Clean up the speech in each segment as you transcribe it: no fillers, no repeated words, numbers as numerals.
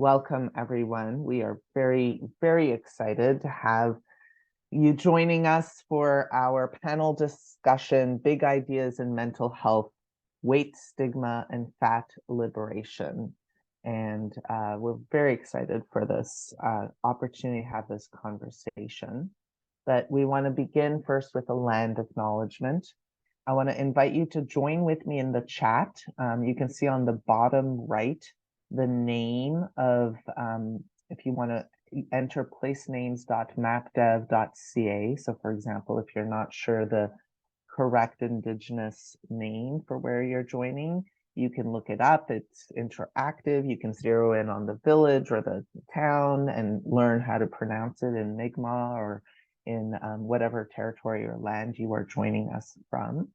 Welcome, everyone. We are very, very excited to have you joining us for our panel discussion, Big Ideas in Mental Health, Weight, Stigma, and Fat Liberation. And we're very excited for this opportunity to have this conversation. But we want to begin first with a land acknowledgement. I want to invite you to join with me in the chat. You can see on the bottom right the name of, if you want to enter placenames.mapdev.ca. So for example, if you're not sure the correct Indigenous name for where you're joining, you can look it up. It's interactive. You can zero in on the village or the town and learn how to pronounce it in Mi'kmaq or in whatever territory or land you are joining us from.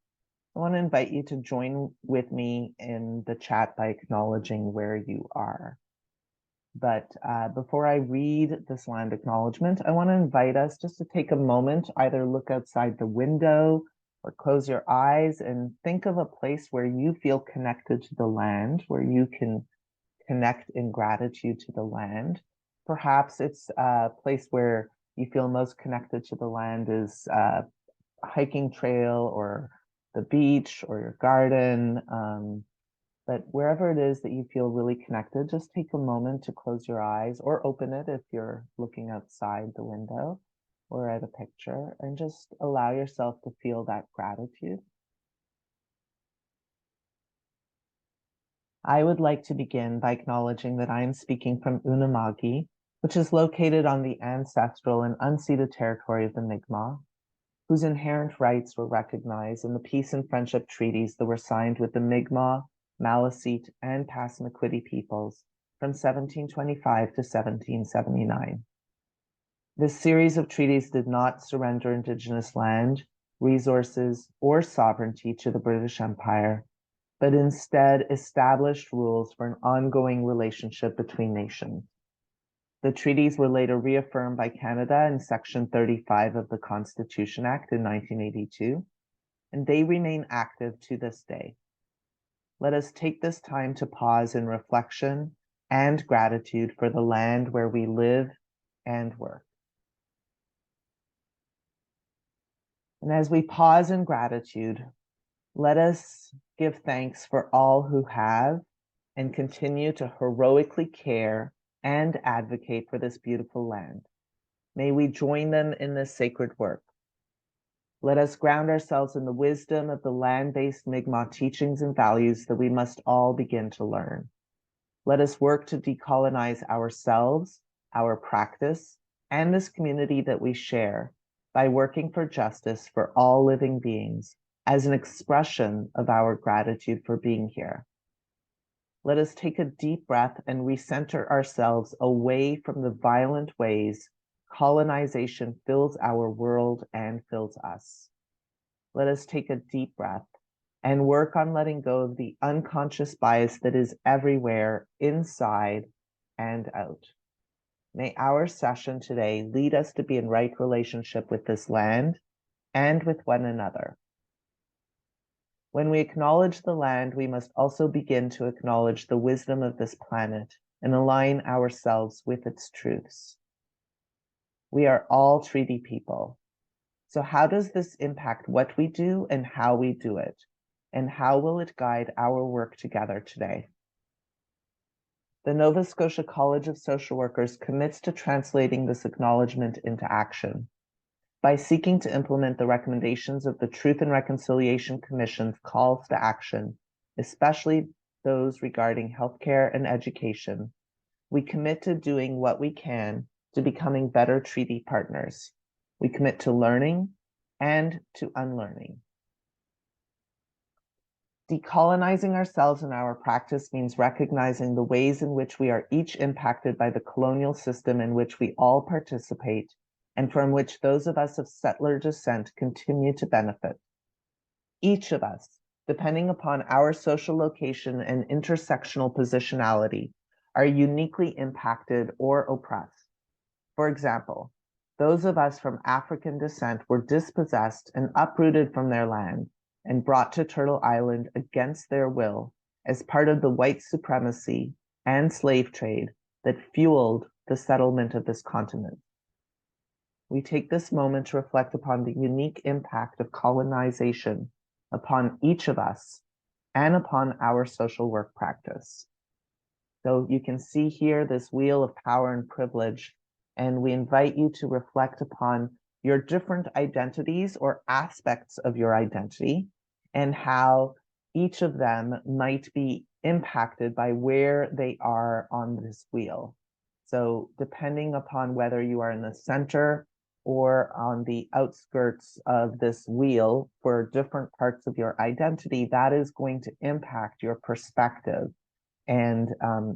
I want to invite you to join with me in the chat by acknowledging where you are. But before I read this land acknowledgement, I want to invite us just to take a moment, either look outside the window or close your eyes and think of a place where you feel connected to the land, where you can connect in gratitude to the land. Perhaps it's a place where you feel most connected to the land is a hiking trail or the beach or your garden. But wherever it is that you feel really connected, just take a moment to close your eyes or open it if you're looking outside the window or at a picture, and just allow yourself to feel that gratitude. I would like to begin by acknowledging that I am speaking from Unama'ki, which is located on the ancestral and unceded territory of the Mi'kmaq, whose inherent rights were recognized in the peace and friendship treaties that were signed with the Mi'kmaq, Maliseet, and Passamaquoddy peoples from 1725 to 1779. This series of treaties did not surrender Indigenous land, resources, or sovereignty to the British Empire, but instead established rules for an ongoing relationship between nations. The treaties were later reaffirmed by Canada in Section 35 of the Constitution Act in 1982, and they remain active to this day. Let us take this time to pause in reflection and gratitude for the land where we live and work. And as we pause in gratitude, let us give thanks for all who have and continue to heroically care and advocate for this beautiful land. May we join them in this sacred work. Let us ground ourselves in the wisdom of the land-based Mi'kmaq teachings and values that we must all begin to learn. Let us work to decolonize ourselves, our practice, and this community that we share by working for justice for all living beings as an expression of our gratitude for being here. Let us take a deep breath and recenter ourselves away from the violent ways colonization fills our world and fills us. Let us take a deep breath and work on letting go of the unconscious bias that is everywhere, inside and out. May our session today lead us to be in right relationship with this land and with one another. When we acknowledge the land, we must also begin to acknowledge the wisdom of this planet and align ourselves with its truths. We are all treaty people. So how does this impact what we do and how we do it? And how will it guide our work together today? The Nova Scotia College of Social Workers commits to translating this acknowledgement into action by seeking to implement the recommendations of the Truth and Reconciliation Commission's calls to action, especially those regarding healthcare and education. We commit to doing what we can to becoming better treaty partners. We commit to learning and to unlearning. Decolonizing ourselves and our practice means recognizing the ways in which we are each impacted by the colonial system in which we all participate and from which those of us of settler descent continue to benefit. Each of us, depending upon our social location and intersectional positionality, are uniquely impacted or oppressed. For example, those of us from African descent were dispossessed and uprooted from their land and brought to Turtle Island against their will as part of the white supremacy and slave trade that fueled the settlement of this continent. We take this moment to reflect upon the unique impact of colonization upon each of us and upon our social work practice. So you can see here this wheel of power and privilege, and we invite you to reflect upon your different identities or aspects of your identity and how each of them might be impacted by where they are on this wheel. So depending upon whether you are in the center or on the outskirts of this wheel for different parts of your identity, that is going to impact your perspective. And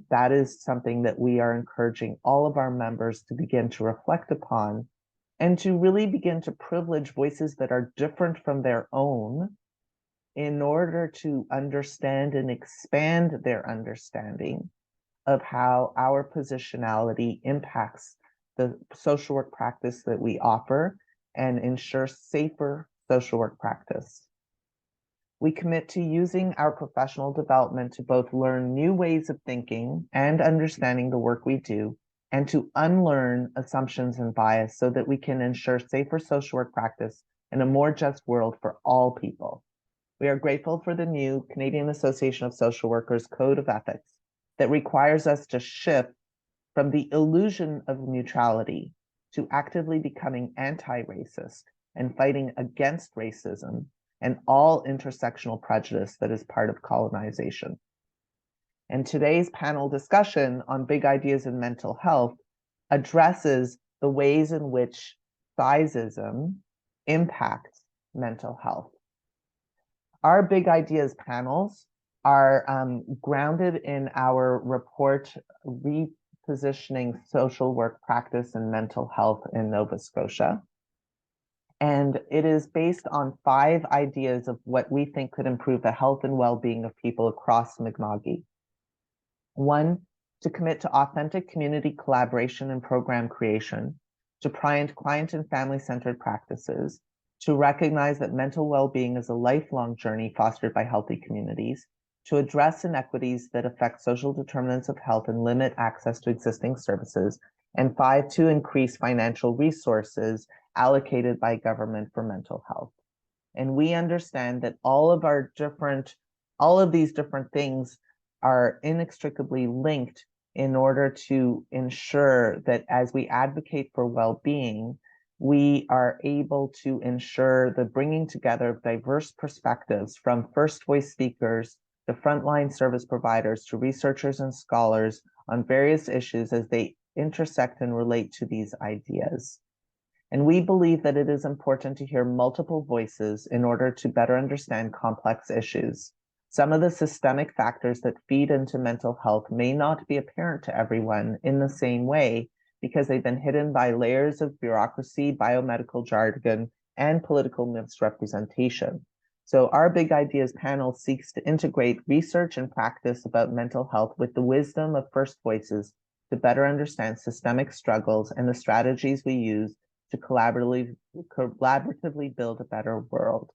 that is something that we are encouraging all of our members to begin to reflect upon and to really begin to privilege voices that are different from their own in order to understand and expand their understanding of how our positionality impacts the social work practice that we offer and ensure safer social work practice. We commit to using our professional development to both learn new ways of thinking and understanding the work we do, and to unlearn assumptions and bias so that we can ensure safer social work practice and a more just world for all people. We are grateful for the new Canadian Association of Social Workers Code of Ethics that requires us to shift from the illusion of neutrality to actively becoming anti-racist and fighting against racism and all intersectional prejudice that is part of colonization. And today's panel discussion on big ideas in mental health addresses the ways in which sizeism impacts mental health. Our big ideas panels are grounded in our report, Repositioning Social Work Practice and Mental Health in Nova Scotia. And it is based on 5 ideas of what we think could improve the health and well-being of people across Mi'kmaq. 1, to commit to authentic community collaboration and program creation, to client and family-centered practices, to recognize that mental well-being is a lifelong journey fostered by healthy communities, to address inequities that affect social determinants of health and limit access to existing services, and 5, to increase financial resources allocated by government for mental health. And we understand that all of these different things are inextricably linked in order to ensure that as we advocate for well-being, we are able to ensure the bringing together of diverse perspectives from first voice speakers to frontline service providers to researchers and scholars on various issues as they intersect and relate to these ideas. And we believe that it is important to hear multiple voices in order to better understand complex issues. Some of the systemic factors that feed into mental health may not be apparent to everyone in the same way because they've been hidden by layers of bureaucracy, biomedical jargon, and political misrepresentation. So our Big Ideas panel seeks to integrate research and practice about mental health with the wisdom of first voices to better understand systemic struggles and the strategies we use to collaboratively build a better world.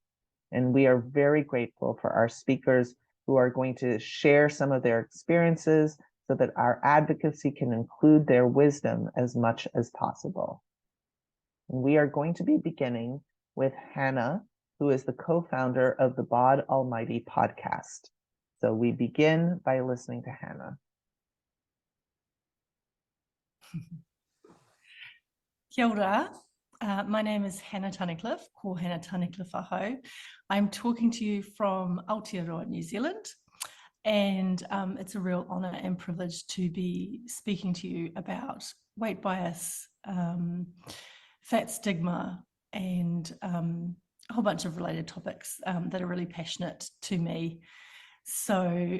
And we are very grateful for our speakers who are going to share some of their experiences so that our advocacy can include their wisdom as much as possible. And we are going to be beginning with Hannah, who is the co-founder of the Bod Almighty podcast. So we begin by listening to Hannah. Kia ora. My name is Hannah Tunnecliffe, ko Hannah Tunnecliffe aho. I'm talking to you from Aotearoa, New Zealand, and it's a real honour and privilege to be speaking to you about weight bias, fat stigma, and a whole bunch of related topics that are really passionate to me. So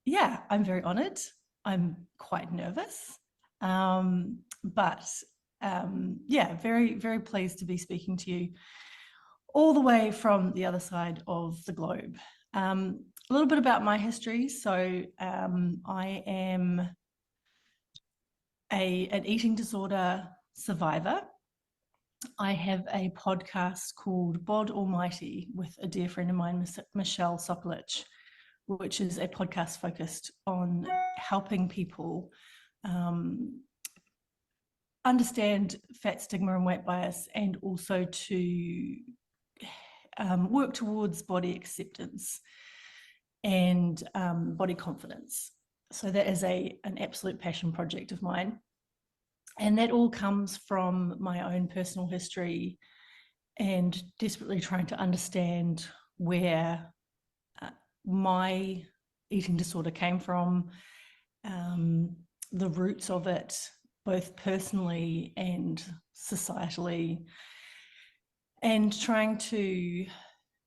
yeah, I'm very honoured. I'm quite nervous, but yeah, very, very pleased to be speaking to you all the way from the other side of the globe. A little bit about my history. So I am an eating disorder survivor. I have a podcast called Bod Almighty with a dear friend of mine, Michelle Sokolich, which is a podcast focused on helping people understand fat stigma and weight bias, and also to work towards body acceptance and body confidence. So that is an absolute passion project of mine. And that all comes from my own personal history and desperately trying to understand where my eating disorder came from, the roots of it, both personally and societally, and trying to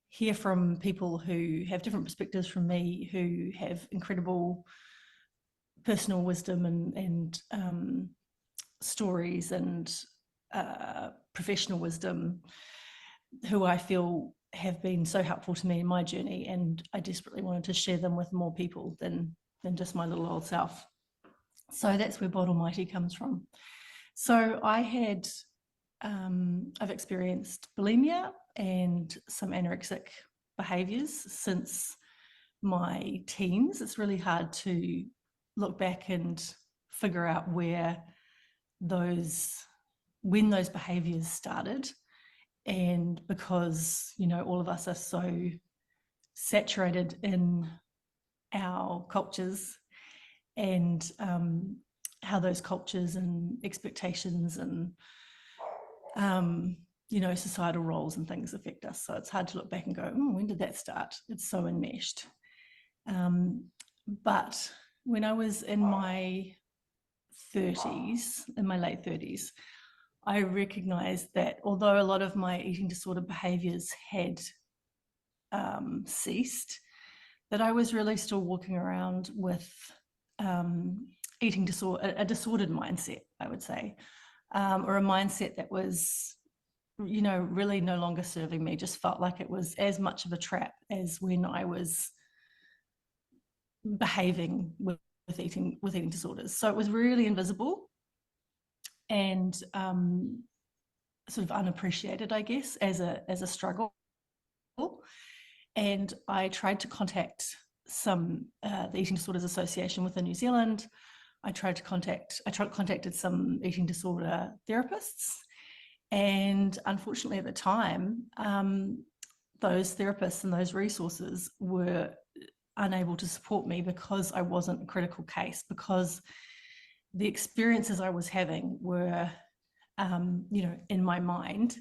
hear from people who have different perspectives from me, who have incredible personal wisdom and stories and professional wisdom, who I feel have been so helpful to me in my journey, and I desperately wanted to share them with more people than just my little old self. So that's where Bottle Mighty comes from. So I had, I've experienced bulimia and some anorexic behaviours since my teens. It's really hard to look back and figure out when those behaviours started. And because, you know, all of us are so saturated in our cultures and how those cultures and expectations and, you know, societal roles and things affect us. So it's hard to look back and go, when did that start? It's so enmeshed. But when I was in my 30s, in my late 30s, I recognized that although a lot of my eating disorder behaviors had ceased, that I was really still walking around with eating disorder, a disordered mindset, I would say, or a mindset that was, you know, really no longer serving me. Just felt like it was as much of a trap as when I was behaving with eating disorders. So it was really invisible and sort of unappreciated, I guess, as a struggle. And I tried to contact the Eating Disorders Association within New Zealand. I contacted some eating disorder therapists, and unfortunately at the time, those therapists and those resources were unable to support me because I wasn't a critical case, because the experiences I was having were, you know, in my mind,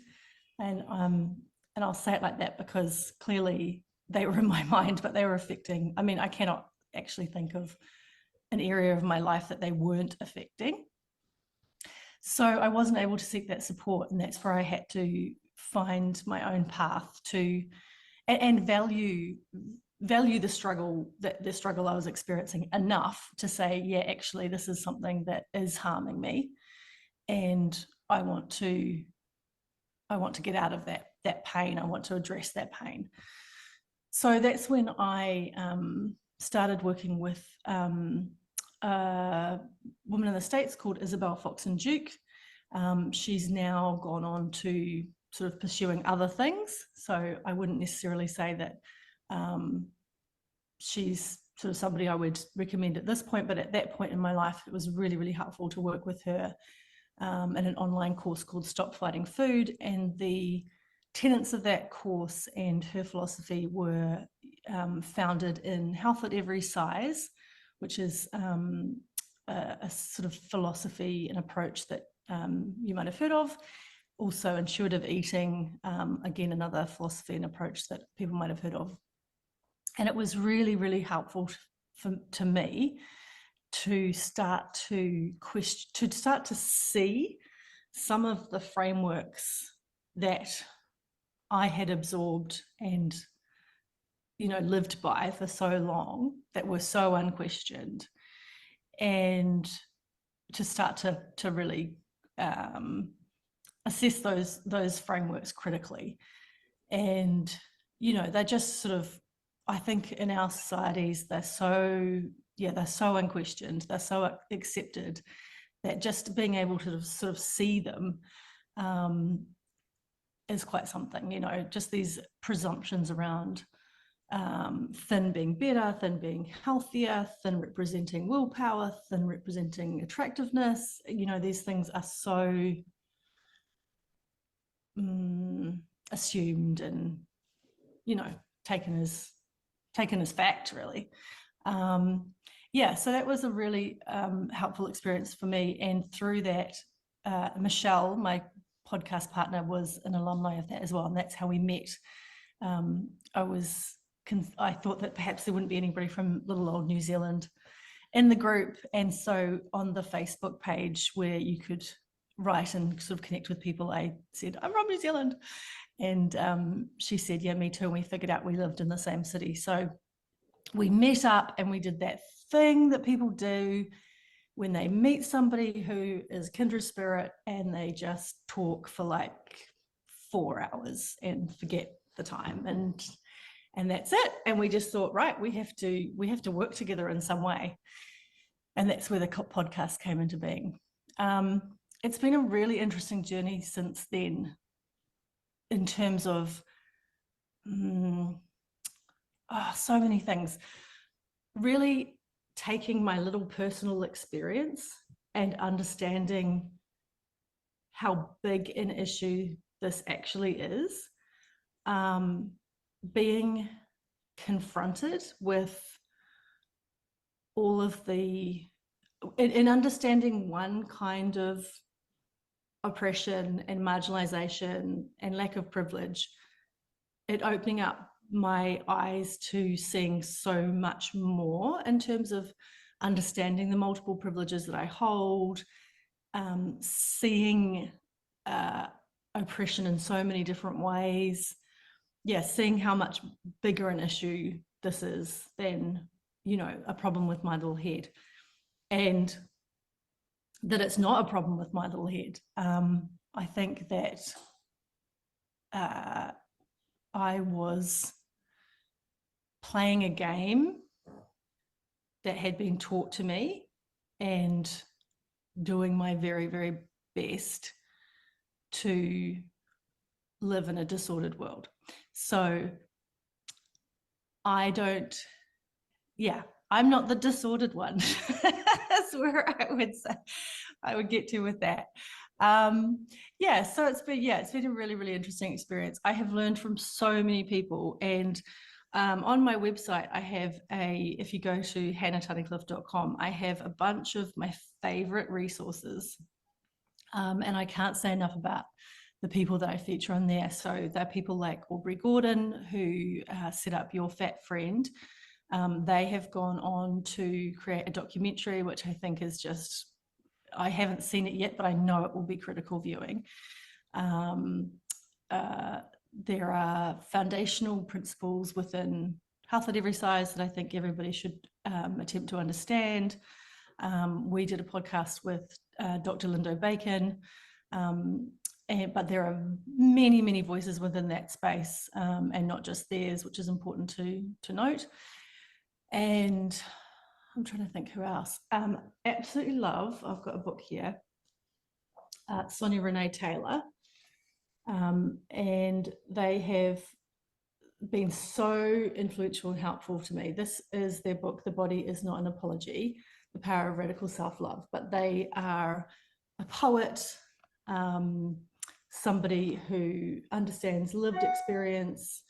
and I'll say it like that because clearly they were in my mind, but they were affecting. I mean, I cannot actually think of an area of my life that they weren't affecting. So I wasn't able to seek that support, and that's where I had to find my own path to, and value the struggle I was experiencing enough to say, yeah, actually, this is something that is harming me, and I want to get out of that pain. I want to address that pain. So that's when I started working with a woman in the States called Isabel Foxen-Duke. She's now gone on to sort of pursuing other things. So I wouldn't necessarily say that she's sort of somebody I would recommend at this point, but at that point in my life, it was really, really helpful to work with her in an online course called Stop Fighting Food. And the tenets of that course and her philosophy were founded in Health at Every Size, which is a sort of philosophy and approach that you might have heard of. Also intuitive eating, again, another philosophy and approach that people might have heard of. And it was really, really helpful to me to start to see some of the frameworks that I had absorbed and, you know, lived by for so long, that were so unquestioned, and to start to really assess those frameworks critically. And, you know, they're just sort of, I think in our societies, they're so unquestioned, they're so accepted, that just being able to sort of see them is quite something, you know, just these presumptions around thin being better, thin being healthier, thin representing willpower, thin representing attractiveness. You know, these things are so assumed and, you know, taken as fact, really. Yeah, so that was a really helpful experience for me. And through that, Michelle, my podcast partner, was an alumni of that as well. And that's how we met. I thought that perhaps there wouldn't be anybody from little old New Zealand in the group. And so on the Facebook page where you could write and sort of connect with people, I said, I'm from New Zealand. And she said, yeah, me too. And we figured out we lived in the same city. So we met up and we did that thing that people do when they meet somebody who is kindred spirit, and they just talk for like 4 hours and forget the time. And that's it. And we just thought, right, we have to work together in some way. And that's where the podcast came into being. It's been a really interesting journey since then, in terms of so many things. Really taking my little personal experience and understanding how big an issue this actually is. Being confronted with all of in understanding one kind of oppression and marginalization and lack of privilege, it opening up my eyes to seeing so much more in terms of understanding the multiple privileges that I hold, seeing oppression in so many different ways. Yeah, seeing how much bigger an issue this is than, you know, a problem with my little head, and that it's not a problem with my little head. I think that I was playing a game that had been taught to me and doing my very, very best to live in a disordered world. So I'm not the disordered one. That's where I would get to with that. So it's been a really, really interesting experience. I have learned from so many people, and on my website, I have if you go to hannahtunnecliffe.com, I have a bunch of my favorite resources. And I can't say enough about the people that I feature on there. So they're people like Aubrey Gordon, who set up Your Fat Friend. They have gone on to create a documentary, which I think is just, I haven't seen it yet, but I know it will be critical viewing. There are foundational principles within Health at Every Size that I think everybody should attempt to understand. We did a podcast with Dr. Lindo Bacon, but there are many, many voices within that space, and not just theirs, which is important to note. And I'm trying to think who else. Absolutely love, I've got a book here, Sonia Renee Taylor, and they have been so influential and helpful to me. This is their book, The Body Is Not an Apology, The Power of Radical Self-Love. But they are a poet, somebody who understands lived experience.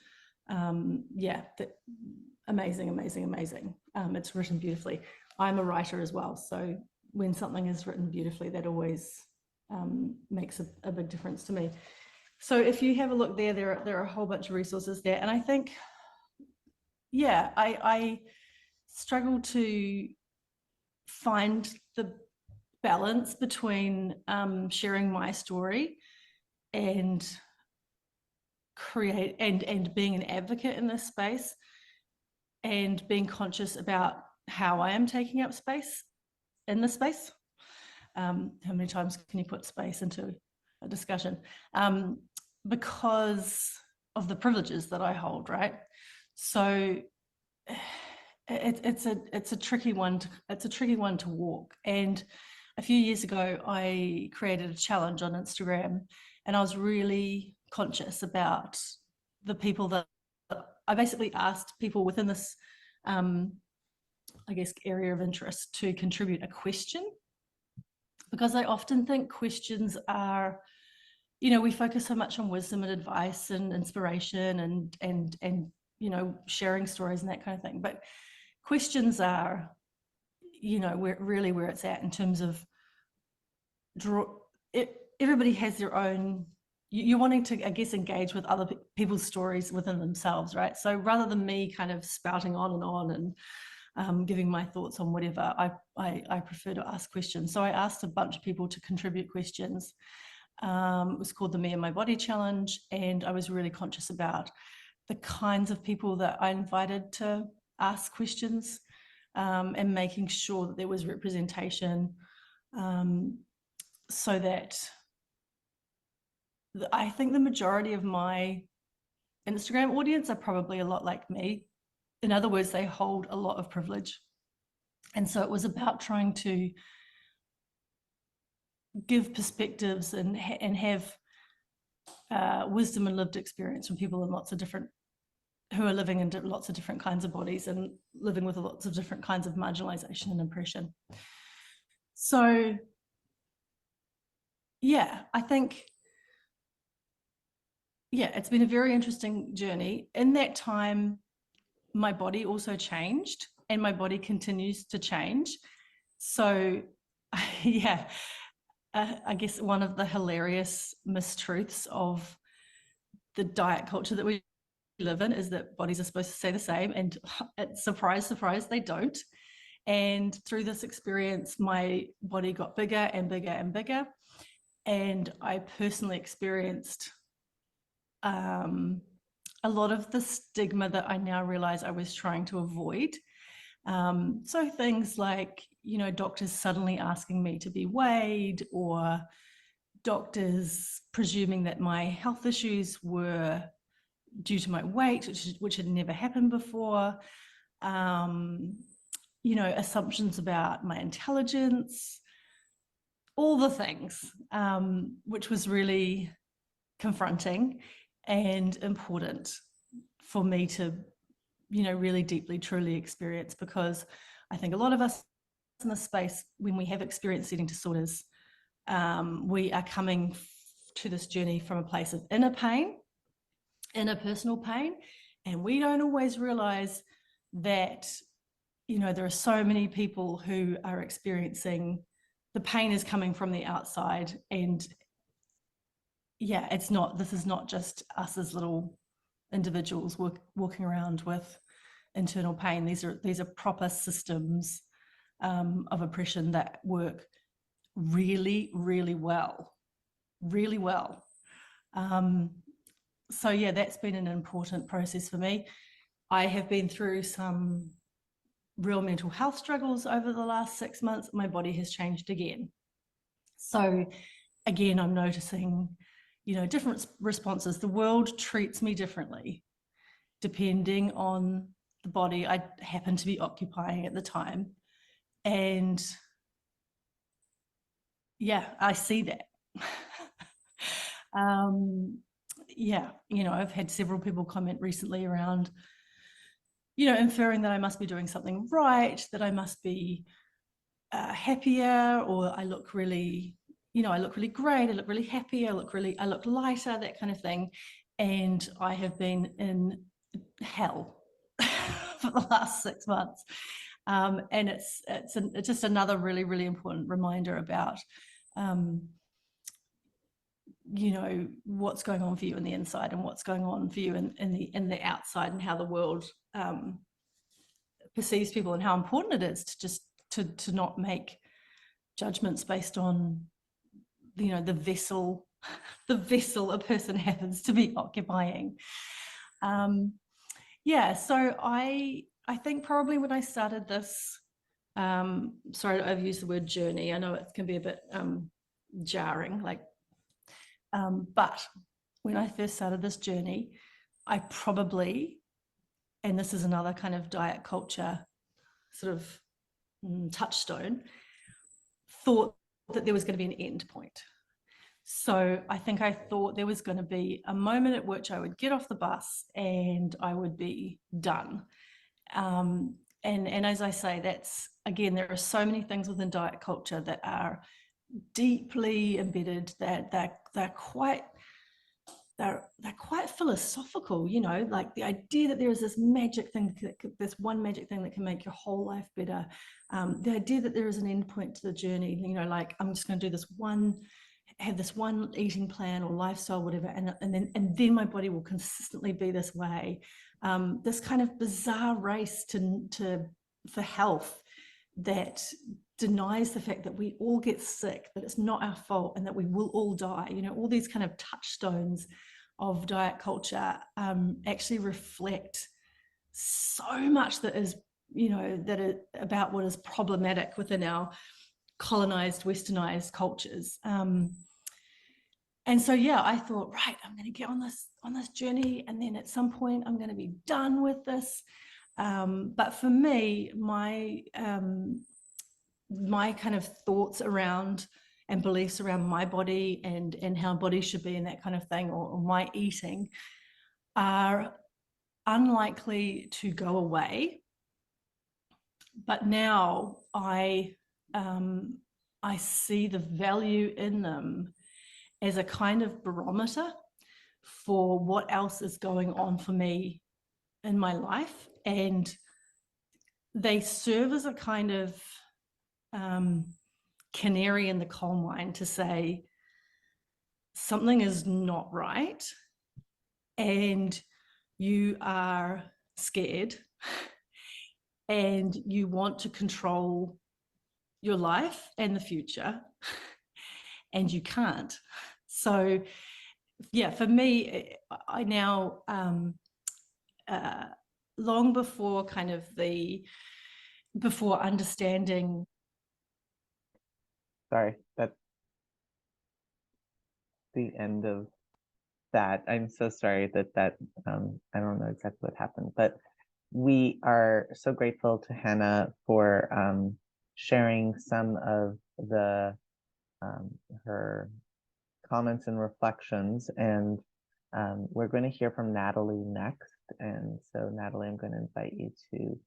Amazing, amazing, amazing. It's written beautifully. I'm a writer as well, so when something is written beautifully, that always makes a big difference to me. So if you have a look there, there are a whole bunch of resources there. And I think, I struggle to find the balance between sharing my story and being an advocate in this space, and being conscious about how I am taking up space in this space. How many times can you put space into a discussion? Because of the privileges that I hold, right? So it's a tricky one. It's a tricky one to walk. And a few years ago, I created a challenge on Instagram, and I was really conscious about the people that I basically asked people within this, I guess, area of interest to contribute a question, because I often think questions are, we focus so much on wisdom and advice and inspiration and sharing stories and that kind of thing. But questions are, where it's at in terms of everybody has their own, you're wanting to, I guess, engage with other people's stories within themselves, right? So rather than me kind of spouting on and giving my thoughts on whatever, I prefer to ask questions. So I asked a bunch of people to contribute questions. It was called the Me and My Body Challenge, and I was really conscious about the kinds of people that I invited to ask questions, and making sure that there was representation, so that I think the majority of my Instagram audience are probably a lot like me. In other words, they hold a lot of privilege. And so it was about trying to give perspectives and have wisdom and lived experience from people in lots of different, who are living in lots of different kinds of bodies and living with lots of different kinds of marginalization and oppression. So yeah, I think, it's been a very interesting journey. In that time, my body also changed, and my body continues to change. So I guess one of the hilarious mistruths of the diet culture that we live in is that bodies are supposed to stay the same, and surprise, surprise, they don't. And through this experience, my body got bigger and bigger and bigger. And I personally experienced a lot of the stigma that I now realize I was trying to avoid. So things like, doctors suddenly asking me to be weighed, or doctors presuming that my health issues were due to my weight, which had never happened before. Assumptions about my intelligence, all the things, which was really confronting and important for me to, really deeply, truly experience, because I think a lot of us in the space, when we have experienced eating disorders, we are coming to this journey from a place of inner pain, inner personal pain, and we don't always realize that, there are so many people who are experiencing, the pain is coming from the outside. And this is not just us as little individuals walking around with internal pain. These are proper systems of oppression that work really, really well. So that's been an important process for me. I have been through some real mental health struggles over the last 6 months. My body has changed again. So again, I'm noticing, different responses. The world treats me differently depending on the body I happen to be occupying at the time. And I see that. I've had several people comment recently around, inferring that I must be doing something right, that I must be happier, or I look really, I look really great, I look really happy, I look lighter, that kind of thing. And I have been in hell for the last 6 months. And it's just another really, really important reminder about, what's going on for you in the inside and what's going on for you in the outside, and how the world perceives people, and how important it is to just to not make judgments based on, the vessel a person happens to be occupying. So I think probably when I started this, sorry to overuse the word journey, I know it can be a bit jarring, but when I first started this journey, I probably, and this is another kind of diet culture sort of touchstone, thought that there was going to be an end point, So I think I thought there was going to be a moment at which I would get off the bus and I would be done. And as I say, that's, again, there are so many things within diet culture that are deeply embedded, that they're quite philosophical, you know, like the idea that there is this magic thing, this one magic thing that can make your whole life better. The idea that there is an end point to the journey, you know, like I'm just going to do this one, have this one eating plan or lifestyle, whatever, and then my body will consistently be this way. This kind of bizarre race for health that denies the fact that we all get sick, that it's not our fault, and that we will all die. You know, all these kind of touchstones of diet culture actually reflect so much that is, you know, that is about what is problematic within our colonized, westernized cultures. And so, yeah, I thought, right, I'm going to get on this journey, and then at some point I'm going to be done with this. But for me, my kind of thoughts around and beliefs around my body and how body should be and that kind of thing, or my eating, are unlikely to go away. But now I see the value in them as a kind of barometer for what else is going on for me in my life. And they serve as a kind of canary in the coal mine to say something is not right and you are scared and you want to control your life and the future and you can't. So yeah, for me, I now long before kind of before understanding. Sorry, that's the end of that. I'm so sorry that I don't know exactly what happened, but we are so grateful to Hannah for sharing some of her comments and reflections, and we're going to hear from Natalie next. And so Natalie, I'm going to invite you to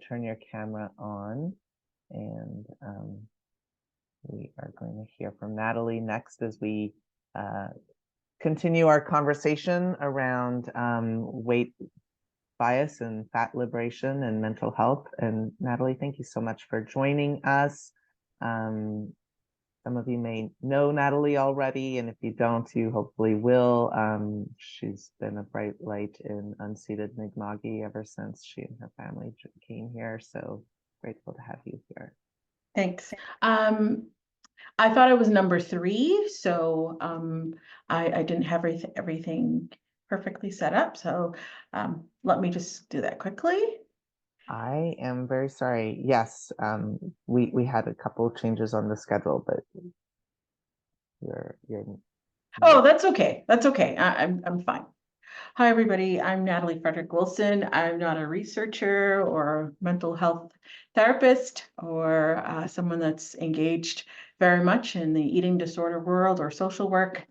turn your camera on, and we are going to hear from Natalie next as we continue our conversation around weight bias and fat liberation and mental health. And Natalie, thank you so much for joining us. Some of you may know Natalie already, and if you don't, you hopefully will. She's been a bright light in unceded Mi'kma'ki ever since she and her family came here. So grateful to have you here. Thanks. I thought I was number 3, so I didn't have everything perfectly set up. So let me just do that quickly. I am very sorry. Yes, we had a couple of changes on the schedule, but you're Oh, that's okay. That's okay. I'm fine. Hi, everybody. I'm Natalie Frederick-Wilson. I'm not a researcher or mental health therapist or someone that's engaged very much in the eating disorder world or social work.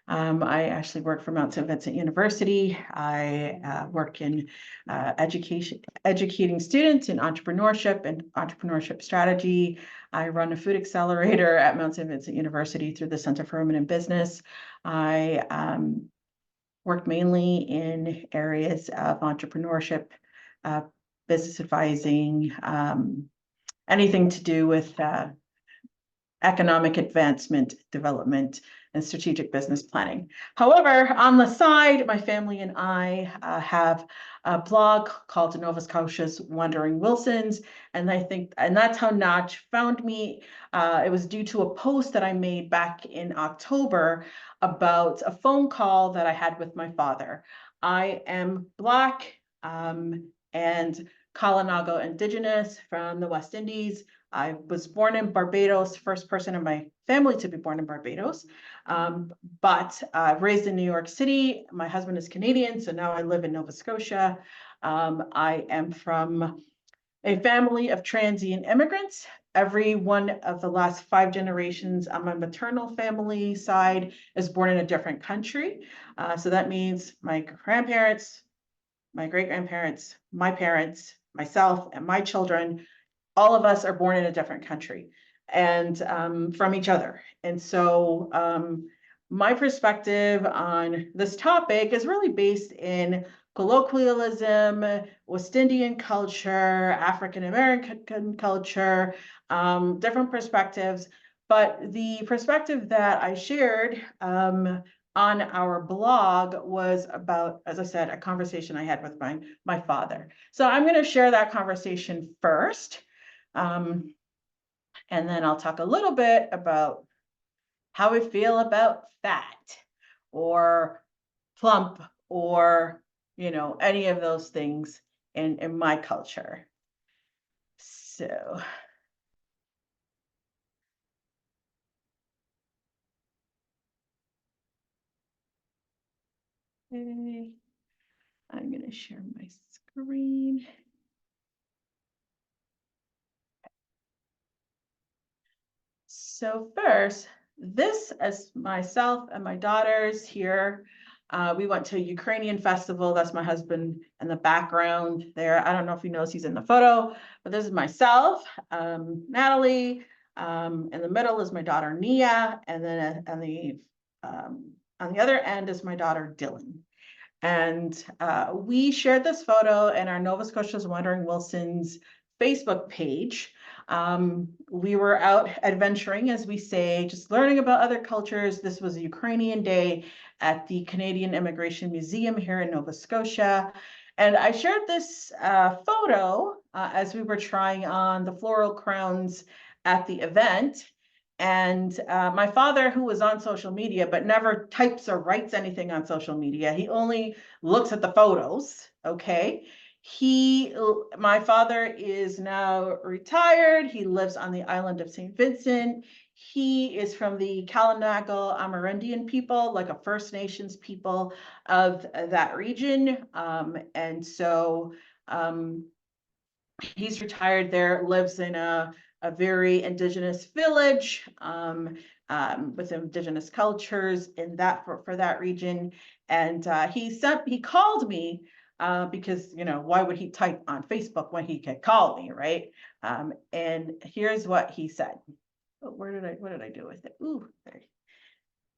I actually work for Mount St. Vincent University. I work in educating students in entrepreneurship and entrepreneurship strategy. I run a food accelerator at Mount St. Vincent University through the Center for Women in Business. I worked mainly in areas of entrepreneurship, business advising, anything to do with economic advancement, development, and strategic business planning. However, on the side, my family and I have a blog called the Nova Scotia's Wandering Wilsons, and that's how Notch found me. It was due to a post that I made back in October about a phone call that I had with my father. I am Black and Kalinago Indigenous from the West Indies. I was born in Barbados, first person in my family to be born in Barbados, but raised in New York City. My husband is Canadian, so now I live in Nova Scotia. I am from a family of transient immigrants, every one of the last 5 generations on my maternal family side is born in a different country. So that means my grandparents, my great-grandparents, my parents, myself, and my children, all of us are born in a different country and from each other. And so my perspective on this topic is really based in colloquialism, West Indian culture, African American culture, different perspectives. But the perspective that I shared on our blog was about, as I said, a conversation I had with my father. So I'm going to share that conversation first. And then I'll talk a little bit about how we feel about fat or plump or, you know, any of those things in my culture. So. Okay. I'm going to share my screen. So first, this is myself and my daughters here. We went to a Ukrainian festival. That's my husband in the background there. I don't know if he knows he's in the photo, but this is myself, Natalie. In the middle is my daughter, Nia. And then on the other end is my daughter, Dylan. And we shared this photo in our Nova Scotia's Wandering Wilson's Facebook page. We were out adventuring, as we say, just learning about other cultures. This was a Ukrainian day at the Canadian Immigration Museum here in Nova Scotia. And I shared this photo as we were trying on the floral crowns at the event. And my father, who was on social media, but never types or writes anything on social media, he only looks at the photos, okay? My father is now retired. He lives on the island of St. Vincent. He is from the Kalinagal Amerindian people, like a First Nations people of that region. And so he's retired there, lives in a very Indigenous village with Indigenous cultures in that for that region. And he called me because, you know, why would he type on Facebook when he could call me, right? And here's what he said. Oh, what did I do with it? Ooh, there.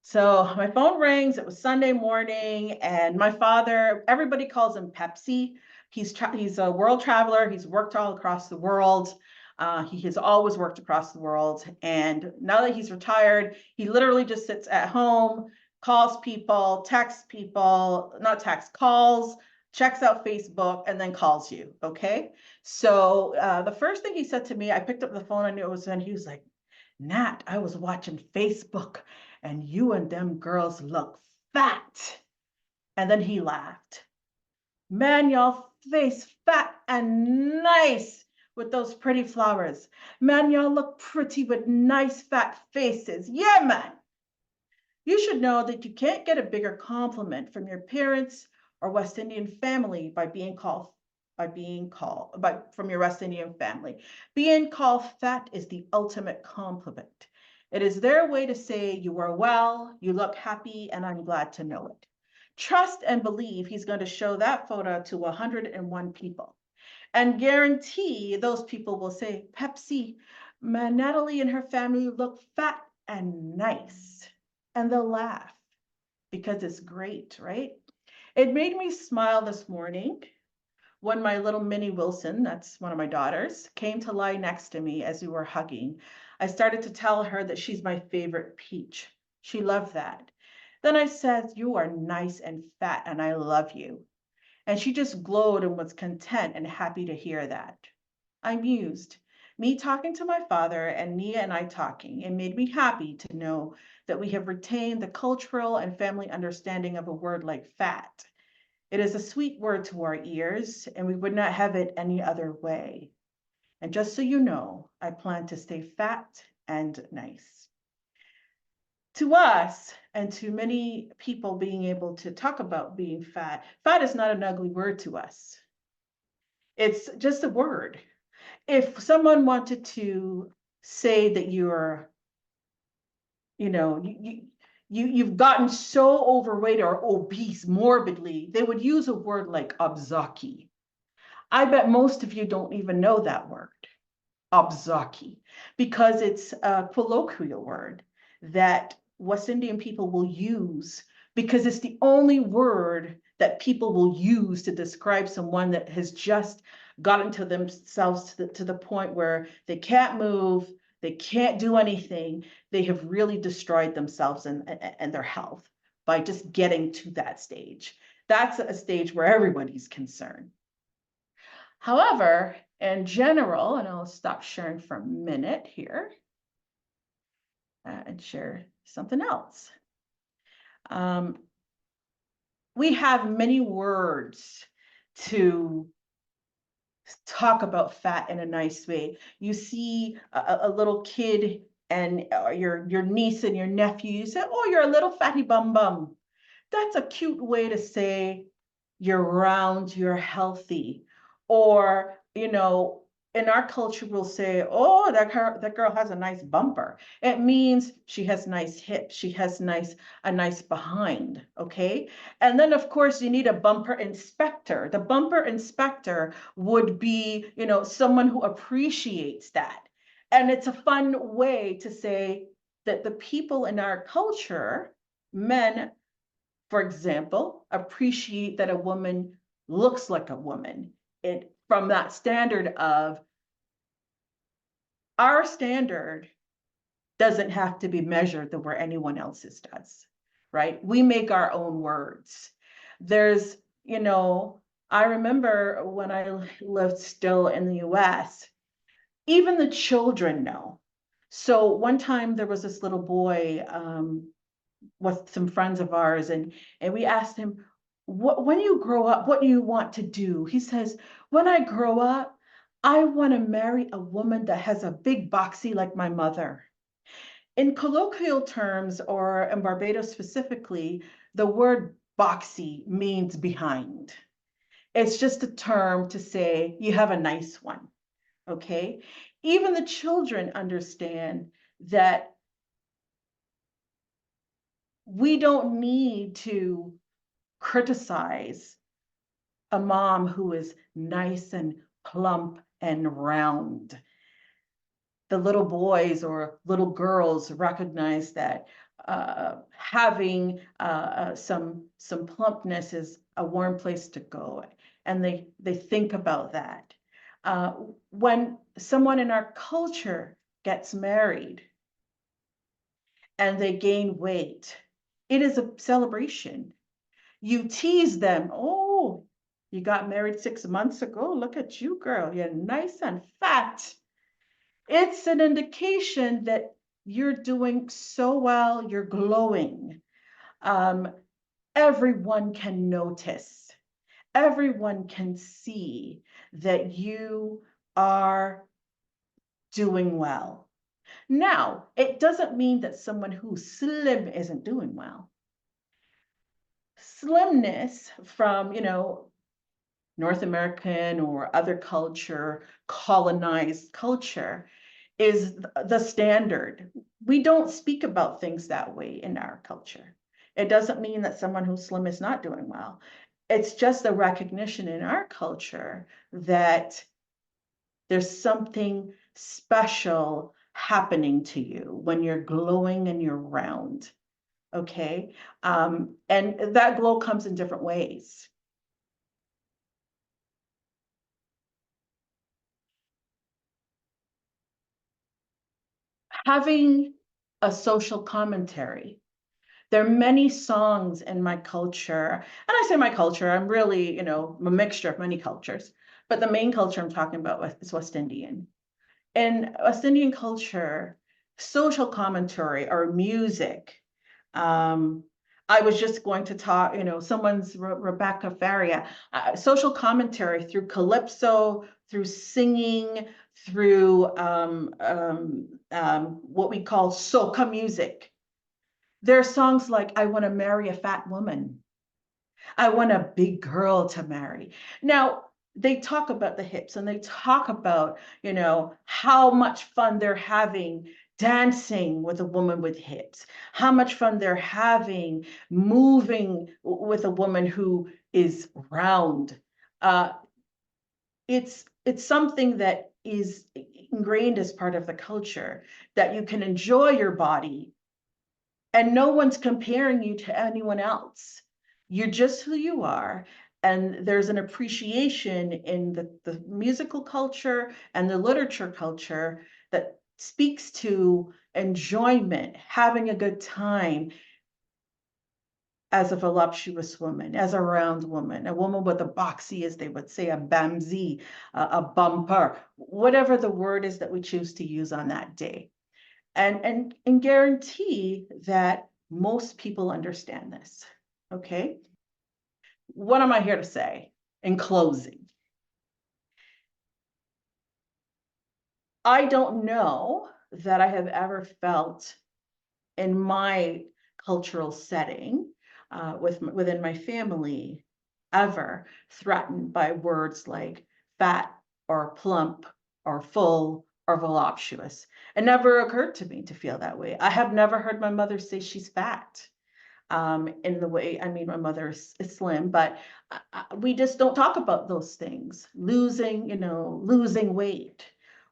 So my phone rings. It was Sunday morning, and my father, everybody calls him Pepsi. He's a world traveler. He's worked all across the world. He has always worked across the world. And now that he's retired, he literally just sits at home, calls people, texts people, not texts, calls, checks out Facebook, and then calls you, okay? So the first thing he said to me, I picked up the phone, I knew it was him. He was like, Nat, I was watching Facebook and you and them girls look fat. And then he laughed. Man, y'all face fat and nice with those pretty flowers. Man, y'all look pretty with nice fat faces. Yeah, man. You should know that you can't get a bigger compliment from your parents or West Indian family from your West Indian family. Being called fat is the ultimate compliment. It is their way to say you are well, you look happy, and I'm glad to know it. Trust and believe he's going to show that photo to 101 people and guarantee those people will say, Pepsi, Natalie and her family look fat and nice. And they'll laugh because it's great, right? It made me smile this morning when my little mini Wilson, that's one of my daughters, came to lie next to me as we were hugging. I started to tell her that she's my favorite peach. She loved that. Then I said, you are nice and fat and I love you. And she just glowed and was content and happy to hear that. I mused. Me talking to my father and Nia and I talking, it made me happy to know that we have retained the cultural and family understanding of a word like fat. It is a sweet word to our ears, and we would not have it any other way. And just so you know, I plan to stay fat and nice. To us, and to many people being able to talk about being fat, fat is not an ugly word to us. It's just a word. If someone wanted to say that you're, you've gotten so overweight or obese morbidly, they would use a word like obzaki. I bet most of you don't even know that word, obzaki, because it's a colloquial word that West Indian people will use because it's the only word that people will use to describe someone that has just gotten to themselves to the point where they can't move, they can't do anything. They have really destroyed themselves and their health by just getting to that stage. That's a stage where everybody's concerned. However, in general, and I'll stop sharing for a minute here and share something else. We have many words to talk about fat in a nice way. You see a little kid and your niece and your nephew, you say, oh, you're a little fatty bum bum. That's a cute way to say you're round, you're healthy. Or, in our culture, we'll say, oh, that girl has a nice bumper. It means she has nice hips, she has a nice behind, okay? And then, of course, you need a bumper inspector. The bumper inspector would be, someone who appreciates that. And it's a fun way to say that the people in our culture, men, for example, appreciate that a woman looks like a woman. From that standard of our standard doesn't have to be measured the way anyone else's does, right? We make our own words. There's, I remember when I lived still in the US, even the children know. So one time there was this little boy with some friends of ours, and we asked him, when you grow up, what do you want to do? He says, when I grow up, I want to marry a woman that has a big boxy like my mother. In colloquial terms, or in Barbados specifically, the word boxy means behind. It's just a term to say you have a nice one, okay? Even the children understand that we don't need to criticize a mom who is nice and plump and round. The little boys or little girls recognize that having some plumpness is a warm place to go, and they think about that. When someone in our culture gets married and they gain weight, it is a celebration. You tease them. Oh, you got married 6 months ago. Look at you, girl. You're nice and fat. It's an indication that you're doing so well. You're glowing. Everyone can notice. Everyone can see that you are doing well. Now, it doesn't mean that someone who's slim isn't doing well. Slimness from, North American or other culture, colonized culture, is the standard. We don't speak about things that way in our culture. It doesn't mean that someone who's slim is not doing well. It's just a recognition in our culture that there's something special happening to you when you're glowing and you're round. Okay. And that glow comes in different ways. Having a social commentary. There are many songs in my culture, and I say my culture, I'm really, a mixture of many cultures, but the main culture I'm talking about is West Indian. In West Indian culture, social commentary or music, I was just going to talk, someone's Rebecca Faria, social commentary through calypso, through singing, through what we call soca music. There are songs like, I want to marry a fat woman. I want a big girl to marry. Now, they talk about the hips and they talk about, you know, how much fun they're having dancing with a woman with hips, how much fun they're having moving with a woman who is round. It's something that is ingrained as part of the culture, that you can enjoy your body and no one's comparing you to anyone else. You're just who you are. And there's an appreciation in the musical culture and the literature culture that speaks to enjoyment, having a good time as a voluptuous woman, as a round woman, a woman with a boxy, as they would say, a bamsie, a bumper, whatever the word is that we choose to use on that day. And guarantee that most people understand this, okay? What am I here to say in closing? I don't know that I have ever felt in my cultural setting within my family ever threatened by words like fat or plump or full or voluptuous. It never occurred to me to feel that way. I have never heard my mother say she's fat in the way, I mean, my mother is slim, but we just don't talk about those things. Losing, you know, losing weight,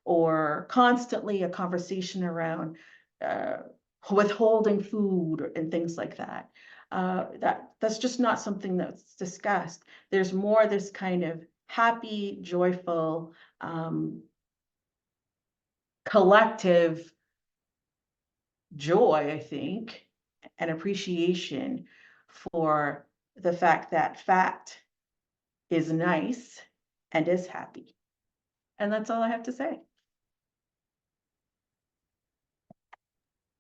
or constantly a conversation around withholding food and things like that. That's just not something that's discussed. There's more this kind of happy, joyful, collective joy, I think, and appreciation for the fact that fat is nice and is happy. And that's all I have to say.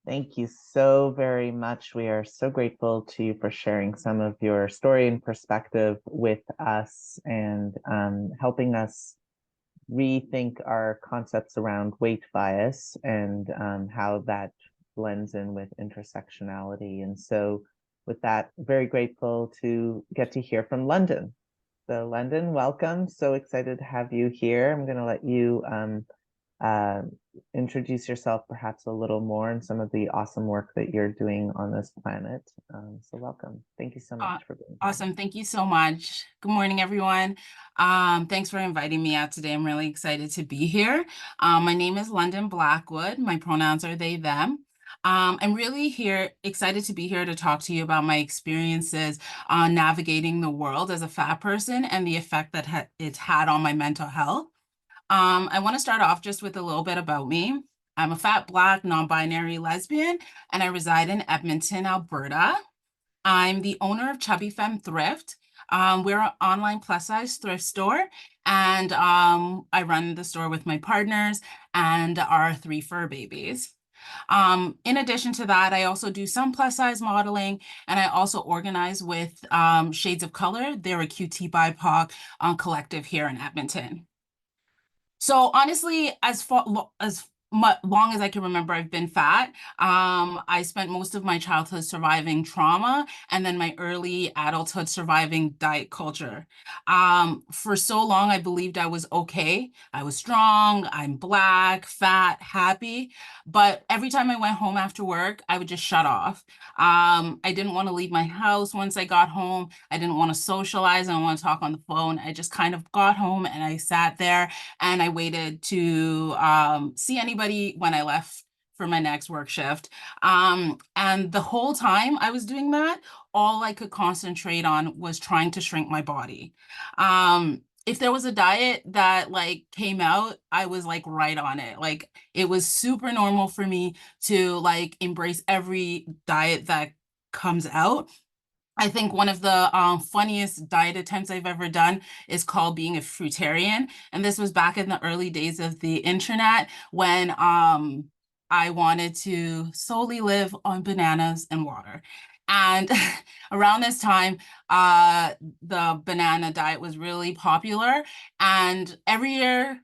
Thank you so very much. We are so grateful to you for sharing some of your story and perspective with us, and helping us rethink our concepts around weight bias and how that blends in with intersectionality. And so with that, very grateful to get to hear from London. So London, welcome. So excited to have you here. I'm going to let you introduce yourself perhaps a little more and some of the awesome work that you're doing on this planet. So welcome. Thank you so much for being here. Awesome. Thank you so much. Good morning, everyone. Thanks for inviting me out today. I'm really excited to be here. My name is London Blackwood. My pronouns are they, them. I'm really excited to be here to talk to you about my experiences on navigating the world as a fat person and the effect that it's had on my mental health. I want to start off just with a little bit about me. I'm a fat, Black, non-binary lesbian, and I reside in Edmonton, Alberta. I'm the owner of Chubby Thrift. We're an online plus-size thrift store, and I run the store with my partners and our 3 fur babies. In addition to that, I also do some plus-size modeling, and I also organize with Shades of Color. They're a QT BIPOC collective here in Edmonton. So honestly, as long as I can remember, I've been fat. I spent most of my childhood surviving trauma, and then my early adulthood surviving diet culture. For so long, I believed I was okay. I was strong, I'm Black, fat, happy. But every time I went home after work, I would just shut off. I didn't want to leave my house once I got home. I didn't want to socialize. I didn't want to talk on the phone. I just kind of got home and I sat there and I waited to see anybody when I left for my next work shift. And the whole time I was doing that, all I could concentrate on was trying to shrink my body. If there was a diet that like came out, I was like right on it. Like it was super normal for me to like embrace every diet that comes out. I think one of the funniest diet attempts I've ever done is called being a fruitarian. And this was back in the early days of the internet when I wanted to solely live on bananas and water. And around this time, the banana diet was really popular. And every year,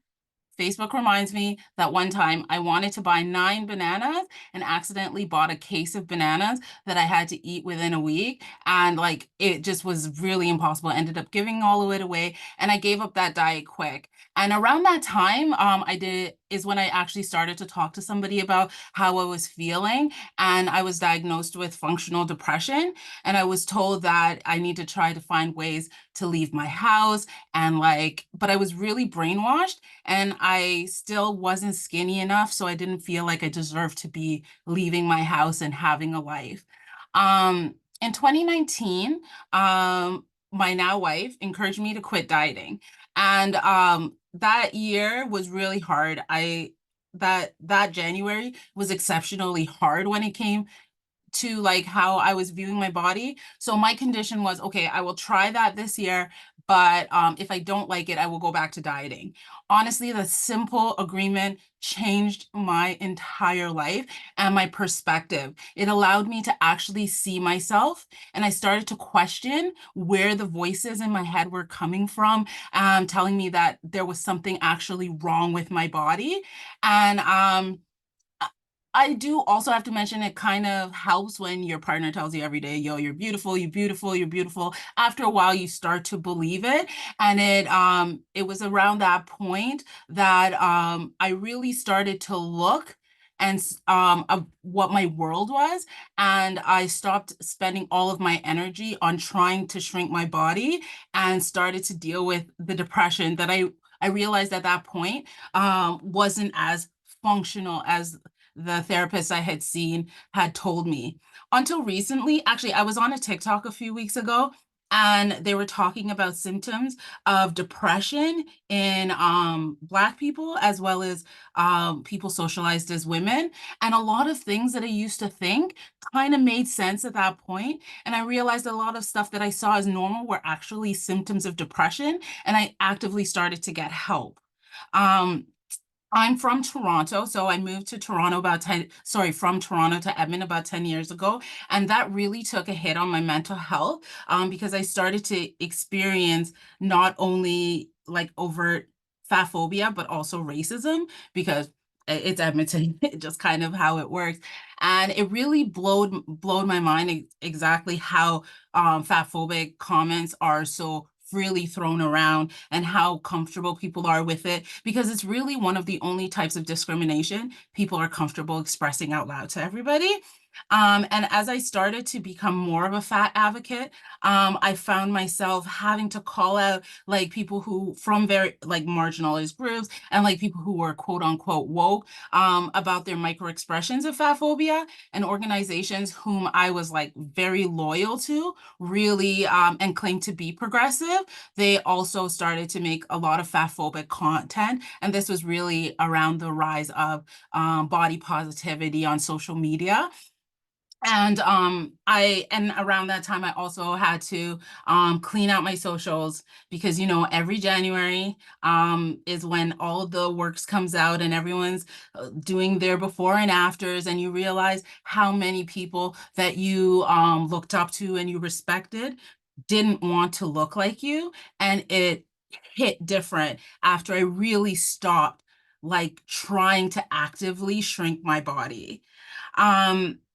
Facebook reminds me that one time I wanted to buy 9 bananas and accidentally bought a case of bananas that I had to eat within a week. And like, it just was really impossible. I ended up giving all of it away, and I gave up that diet quick. And around that time, is when I actually started to talk to somebody about how I was feeling. And I was diagnosed with functional depression. And I was told that I need to try to find ways to leave my house. And like, but I was really brainwashed, and I still wasn't skinny enough. So I didn't feel like I deserved to be leaving my house and having a life. In 2019, my now wife encouraged me to quit dieting. And that year was really hard. That January was exceptionally hard when it came to like how I was viewing my body. So my condition was, okay, I will try that this year, but if I don't like it, I will go back to dieting. Honestly, the simple agreement changed my entire life and my perspective. It allowed me to actually see myself, and I started to question where the voices in my head were coming from, telling me that there was something actually wrong with my body. And I do also have to mention, it kind of helps when your partner tells you every day, yo, you're beautiful, you're beautiful, you're beautiful. After a while, you start to believe it. And it was around that point that I really started to look and of what my world was. And I stopped spending all of my energy on trying to shrink my body and started to deal with the depression that I realized at that point wasn't as functional as the therapist I had seen had told me. Until recently, actually, I was on a TikTok a few weeks ago, and they were talking about symptoms of depression in Black people, as well as people socialized as women. And a lot of things that I used to think kind of made sense at that point. And I realized a lot of stuff that I saw as normal were actually symptoms of depression, and I actively started to get help. I'm from Toronto, so I moved to Toronto from Toronto to Edmonton about 10 years ago. And that really took a hit on my mental health because I started to experience not only like overt fat phobia, but also racism, because it's Edmonton, just kind of how it works. And it really blowed my mind exactly how fat phobic comments are so freely thrown around and how comfortable people are with it, because it's really one of the only types of discrimination people are comfortable expressing out loud to everybody. And as I started to become more of a fat advocate, I found myself having to call out like people who from very like marginalized groups and like people who were quote unquote woke about their micro expressions of fat phobia, and organizations whom I was like very loyal to really and claimed to be progressive. They also started to make a lot of fat phobic content. And this was really around the rise of body positivity on social media. And around that time I also had to clean out my socials, because every January is when all the works comes out and everyone's doing their before and afters, and you realize how many people that you looked up to and you respected didn't want to look like you. And it hit different after I really stopped like trying to actively shrink my body.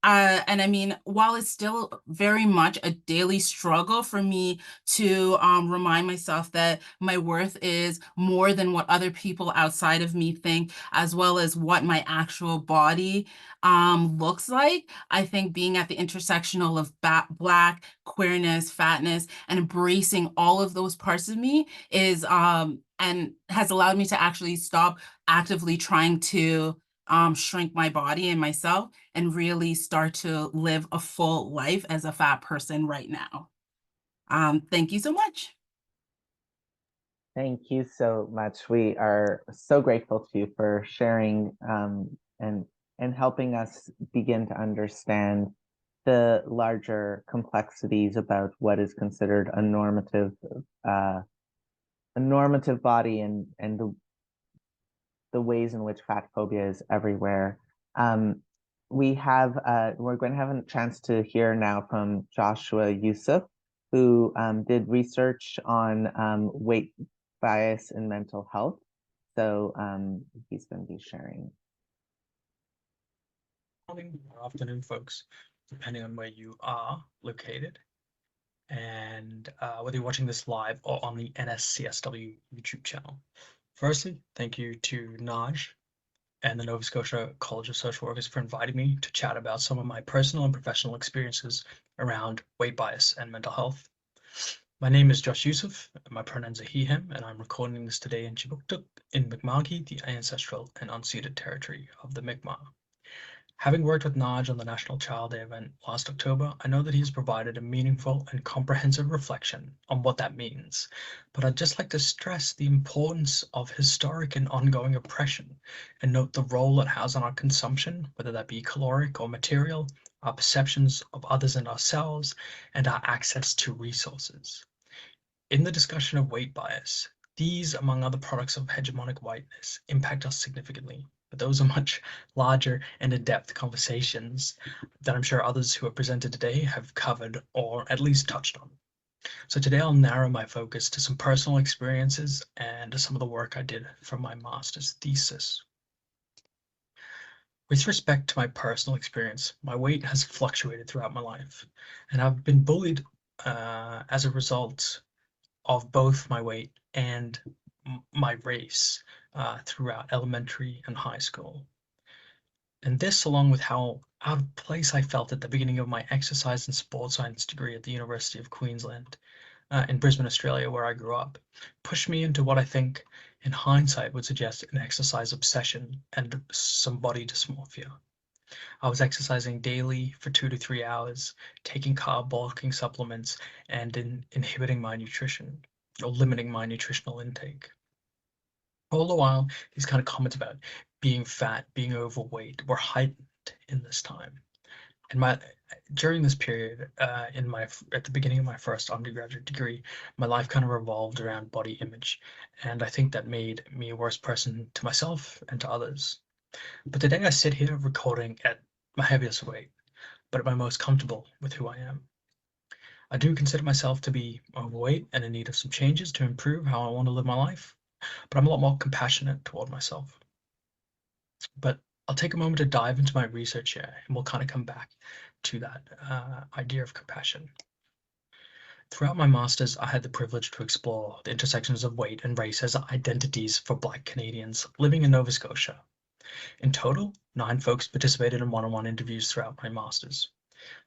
And I mean, while it's still very much a daily struggle for me to remind myself that my worth is more than what other people outside of me think, as well as what my actual body looks like, I think being at the intersectional of Black, queerness, fatness, and embracing all of those parts of me is and has allowed me to actually stop actively trying to shrink my body and myself, and really start to live a full life as a fat person right now. Thank you so much. Thank you so much. We are so grateful to you for sharing and helping us begin to understand the larger complexities about what is considered a normative body, and the ways in which fat phobia is everywhere. We're going to have a chance to hear now from Joshua Yusuf, who did research on weight bias in mental health. So he's going to be sharing. Morning or afternoon, folks, depending on where you are located, and whether you're watching this live or on the NSCSW YouTube channel. Firstly, thank you to Naj and the Nova Scotia College of Social Workers for inviting me to chat about some of my personal and professional experiences around weight bias and mental health. My name is Josh Yusuf, my pronouns are he, him, and I'm recording this today in Chubby in Mi'kma'ki, the ancestral and unceded territory of the Mi'kmaq. Having worked with Naj on the National Child Day event last October, I know that he's provided a meaningful and comprehensive reflection on what that means. But I'd just like to stress the importance of historic and ongoing oppression and note the role it has on our consumption, whether that be caloric or material, our perceptions of others and ourselves, and our access to resources. In the discussion of weight bias, these, among other products of hegemonic whiteness, impact us significantly. But those are much larger and in-depth conversations that I'm sure others who are presented today have covered or at least touched on. So today I'll narrow my focus to some personal experiences and to some of the work I did for my master's thesis. With respect to my personal experience, my weight has fluctuated throughout my life, and I've been bullied as a result of both my weight and my race throughout elementary and high school. And this, along with how out of place I felt at the beginning of my exercise and sports science degree at the University of Queensland in Brisbane, Australia, where I grew up, pushed me into what I think, in hindsight, would suggest an exercise obsession and some body dysmorphia. I was exercising daily for 2 to 3 hours, taking carb bulking supplements, and inhibiting my nutrition, or limiting my nutritional intake. All the while, these kind of comments about being fat, being overweight were heightened in this time. And during this period, at the beginning of my first undergraduate degree, my life kind of revolved around body image, and I think that made me a worse person to myself and to others. But today I sit here recording at my heaviest weight, but at my most comfortable with who I am. I do consider myself to be overweight and in need of some changes to improve how I want to live my life, but I'm a lot more compassionate toward myself. But I'll take a moment to dive into my research here, and we'll kind of come back to that idea of compassion. Throughout my master's, I had the privilege to explore the intersections of weight and race as identities for Black Canadians living in Nova Scotia. In total, 9 folks participated in one-on-one interviews throughout my master's.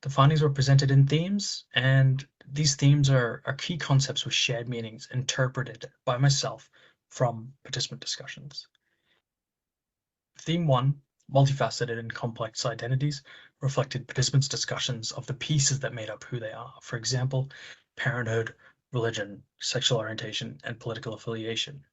The findings were presented in themes, and these themes are key concepts with shared meanings interpreted by myself from participant discussions. Theme 1, multifaceted and complex identities, reflected participants' discussions of the pieces that made up who they are. For example, parenthood, religion, sexual orientation, and political affiliation.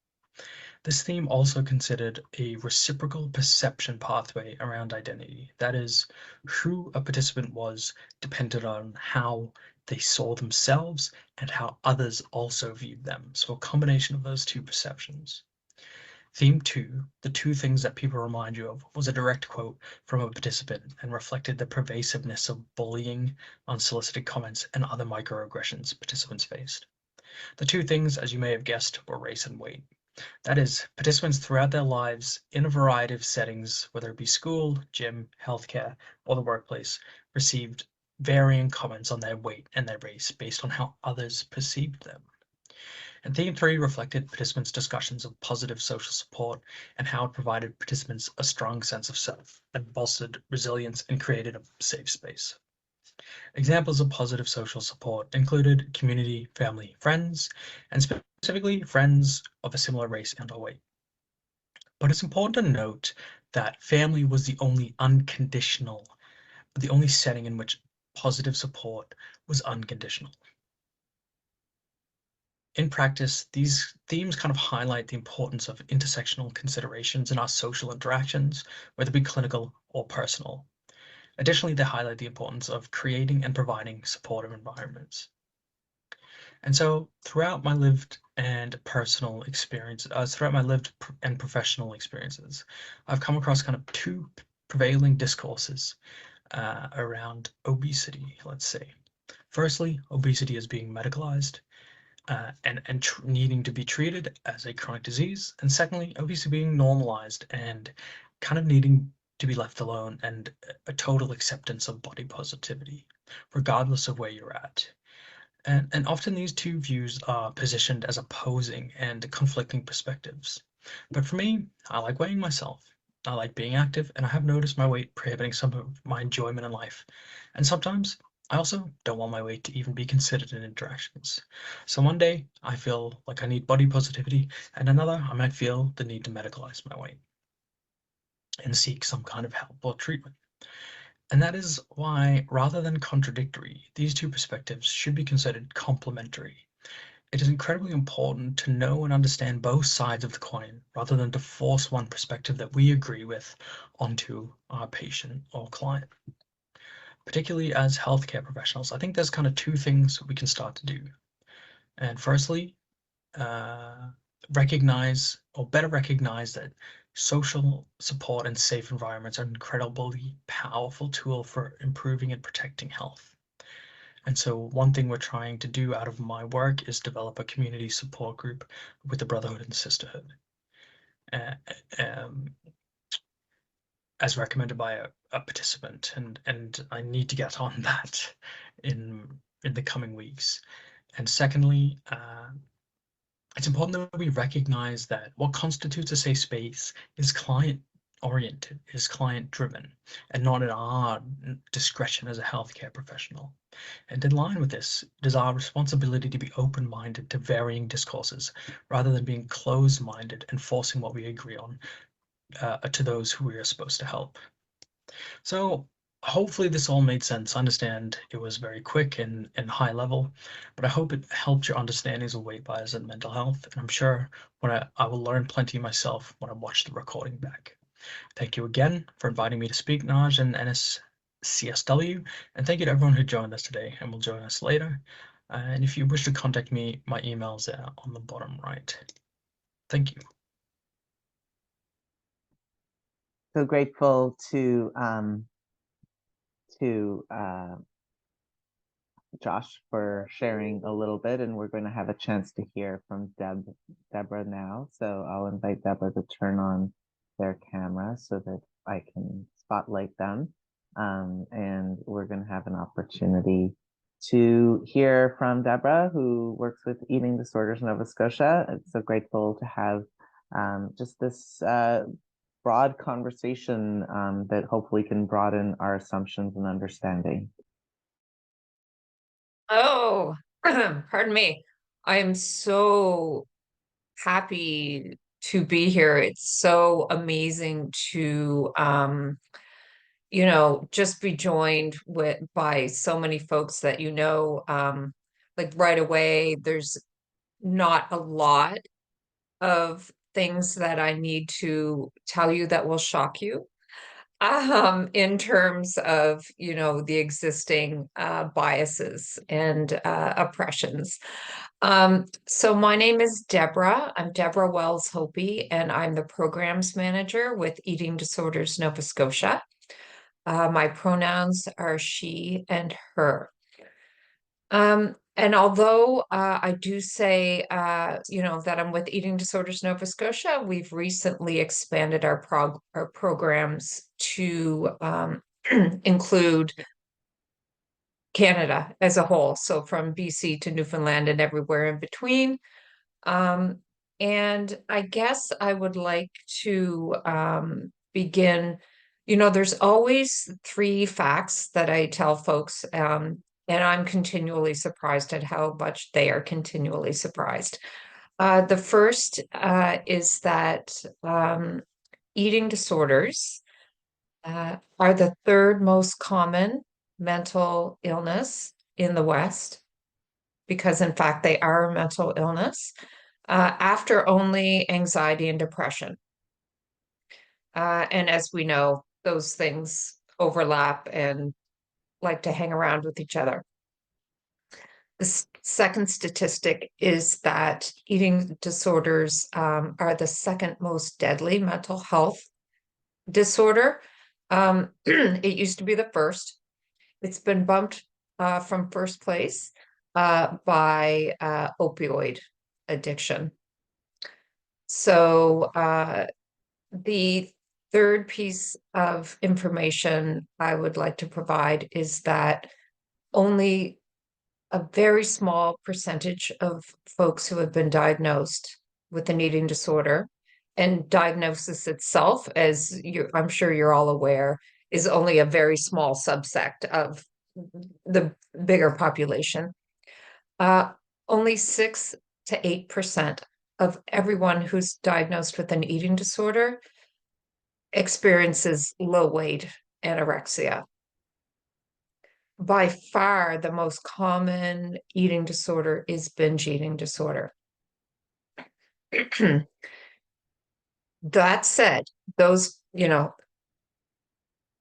This theme also considered a reciprocal perception pathway around identity. That is, who a participant was depended on how they saw themselves and how others also viewed them. So a combination of those two perceptions. Theme 2, the 2 things that people remind you of, was a direct quote from a participant and reflected the pervasiveness of bullying, unsolicited comments, and other microaggressions participants faced. The 2 things, as you may have guessed, were race and weight. That is, participants throughout their lives in a variety of settings, whether it be school, gym, healthcare, or the workplace, received varying comments on their weight and their race based on how others perceived them. And theme 3 reflected participants' discussions of positive social support and how it provided participants a strong sense of self and bolstered resilience and created a safe space. Examples of positive social support included community, family, friends, and specifically friends of a similar race and or weight. But it's important to note that family was the only setting in which positive support was unconditional. In practice, these themes kind of highlight the importance of intersectional considerations in our social interactions, whether it be clinical or personal. Additionally, they highlight the importance of creating and providing supportive environments. And so throughout my lived and professional experiences, I've come across kind of 2 prevailing discourses around obesity, let's say. Firstly, obesity is being medicalized. and needing to be treated as a chronic disease. And secondly, obesity being normalized and kind of needing to be left alone, and a total acceptance of body positivity, regardless of where you're at. And often these two views are positioned as opposing and conflicting perspectives. But for me, I like weighing myself. I like being active, and I have noticed my weight prohibiting some of my enjoyment in life. And sometimes I also don't want my weight to even be considered in interactions. So one day I feel like I need body positivity, and another I might feel the need to medicalize my weight and seek some kind of help or treatment. And that is why, rather than contradictory, these two perspectives should be considered complementary. It is incredibly important to know and understand both sides of the coin rather than to force one perspective that we agree with onto our patient or client. Particularly as healthcare professionals, I think there's kind of two things we can start to do. And firstly, recognize, or better recognize, that social support and safe environments are an incredibly powerful tool for improving and protecting health. And so one thing we're trying to do out of my work is develop a community support group with the Brotherhood and Sisterhood, as recommended by a participant. And I need to get on that in the coming weeks. And secondly, it's important that we recognize that what constitutes a safe space is client-oriented, is client-driven, and not at our discretion as a healthcare professional. And in line with this, it is our responsibility to be open-minded to varying discourses, rather than being closed-minded and forcing what we agree on to those who we are supposed to help. So hopefully this all made sense. I understand it was very quick and high level, but I hope it helped your understandings of weight bias and mental health. And I'm sure I will learn plenty myself when I watch the recording back. Thank you again for inviting me to speak, Naj and NSCSW, and thank you to everyone who joined us today and will join us later. And if you wish to contact me, my email's there on the bottom right. Thank you. So grateful to Josh for sharing a little bit, and we're going to have a chance to hear from Debra now. So I'll invite Debra to turn on their camera so that I can spotlight them. And we're going to have an opportunity to hear from Debra, who works with Eating Disorders Nova Scotia. I'm so grateful to have just this broad conversation that hopefully can broaden our assumptions and understanding. Oh, pardon me. I am so happy to be here. It's so amazing to just be joined by so many folks that like right away. There's not a lot of things that I need to tell you that will shock you. In terms of, the existing biases and oppressions. So my name is Debra. I'm Debra Wells-Hopey, and I'm the programs manager with Eating Disorders Nova Scotia. My pronouns are she and her. And although I do say, that I'm with Eating Disorders Nova Scotia, we've recently expanded our programs to include Canada as a whole. So from BC to Newfoundland and everywhere in between. And I guess I would like to begin, there's always 3 facts that I tell folks, and I'm continually surprised at how much they are continually surprised. The first is that eating disorders are the 3rd most common mental illness in the West, because in fact they are a mental illness, after only anxiety and depression. And as we know, those things overlap and like to hang around with each other. The second statistic is that eating disorders are the 2nd most deadly mental health disorder. It used to be the 1st. It's been bumped from 1st place by opioid addiction. So the third piece of information I would like to provide is that only a very small percentage of folks who have been diagnosed with an eating disorder, and diagnosis itself, as I'm sure you're all aware, is only a very small subsect of the bigger population. Only 6 to 8% of everyone who's diagnosed with an eating disorder experiences low weight anorexia. By far, the most common eating disorder is binge eating disorder. That said, those,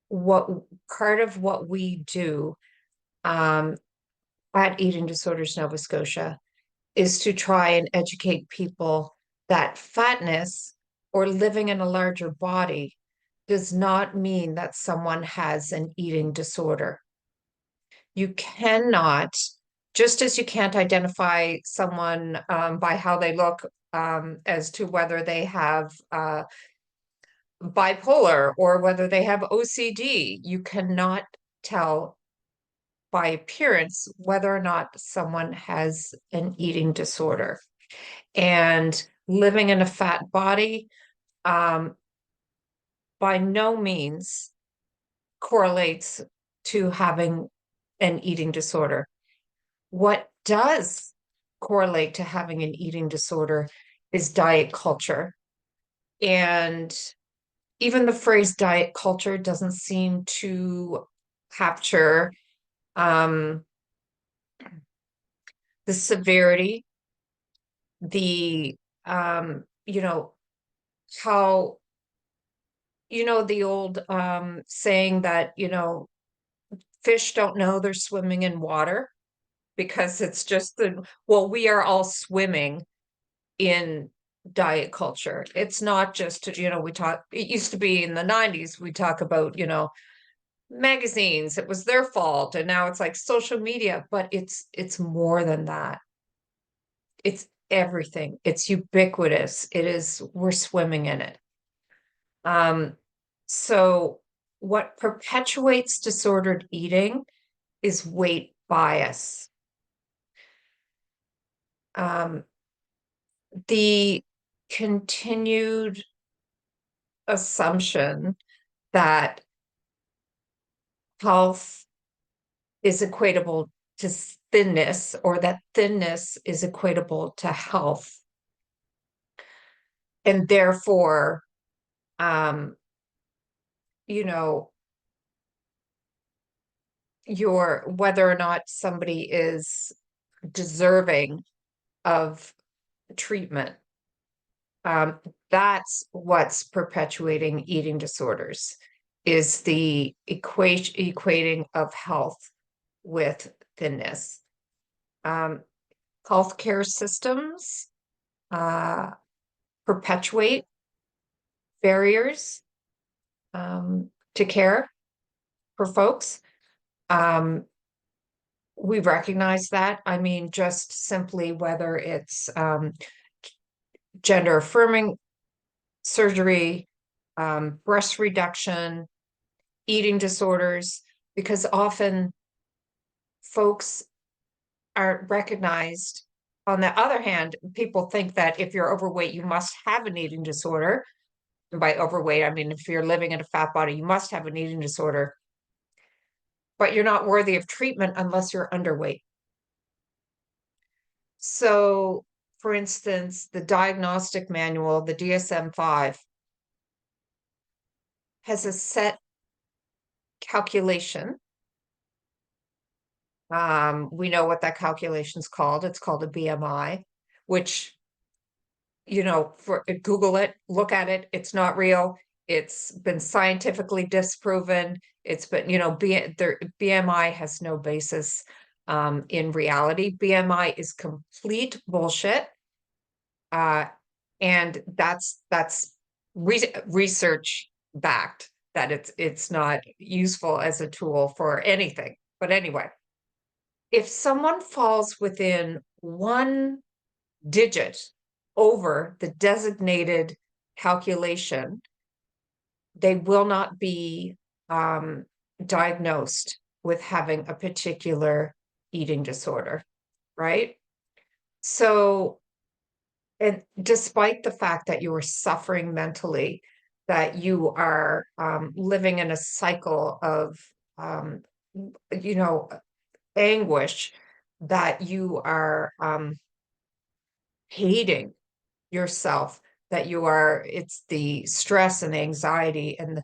what part of what we do at Eating Disorders Nova Scotia is to try and educate people that fatness or living in a larger body does not mean that someone has an eating disorder. You cannot, just as you can't identify someone by how they look as to whether they have bipolar or whether they have OCD, you cannot tell by appearance whether or not someone has an eating disorder. And living in a fat body by no means correlates to having an eating disorder. What does correlate to having an eating disorder is diet culture. And even the phrase diet culture doesn't seem to capture the severity, the how, the old saying that, fish don't know they're swimming in water because it's just we are all swimming in diet culture. It's not just, it used to be in the 90s, we talk about, magazines, it was their fault. And now it's like social media, but it's more than that. It's everything. It's ubiquitous. We're swimming in it. So what perpetuates disordered eating is weight bias. The continued assumption that health is equatable to thinness, or that thinness is equatable to health. And therefore, whether or not somebody is deserving of treatment, that's what's perpetuating eating disorders, is the equating of health with thinness. Healthcare systems perpetuate barriers to care for folks. We recognize that. I mean, just simply whether it's gender affirming surgery, breast reduction, eating disorders, because often folks aren't recognized. On the other hand, people think that if you're overweight, you must have an eating disorder. And by overweight, I mean, if you're living in a fat body, you must have an eating disorder. But you're not worthy of treatment unless you're underweight. So, for instance, the diagnostic manual, the DSM-5, has a set calculation. We know what that calculation is called. It's called a BMI, which, Google it, look at it. It's not real. It's been scientifically disproven. It's been, BMI has no basis in reality. BMI is complete bullshit. And that's research backed, that it's not useful as a tool for anything. But anyway, if someone falls within 1 digit over the designated calculation, they will not be diagnosed with having a particular eating disorder, right? So, and despite the fact that you are suffering mentally, that you are living in a cycle of, you know, anguish, that you are hating yourself, that you are, it's the stress and anxiety, and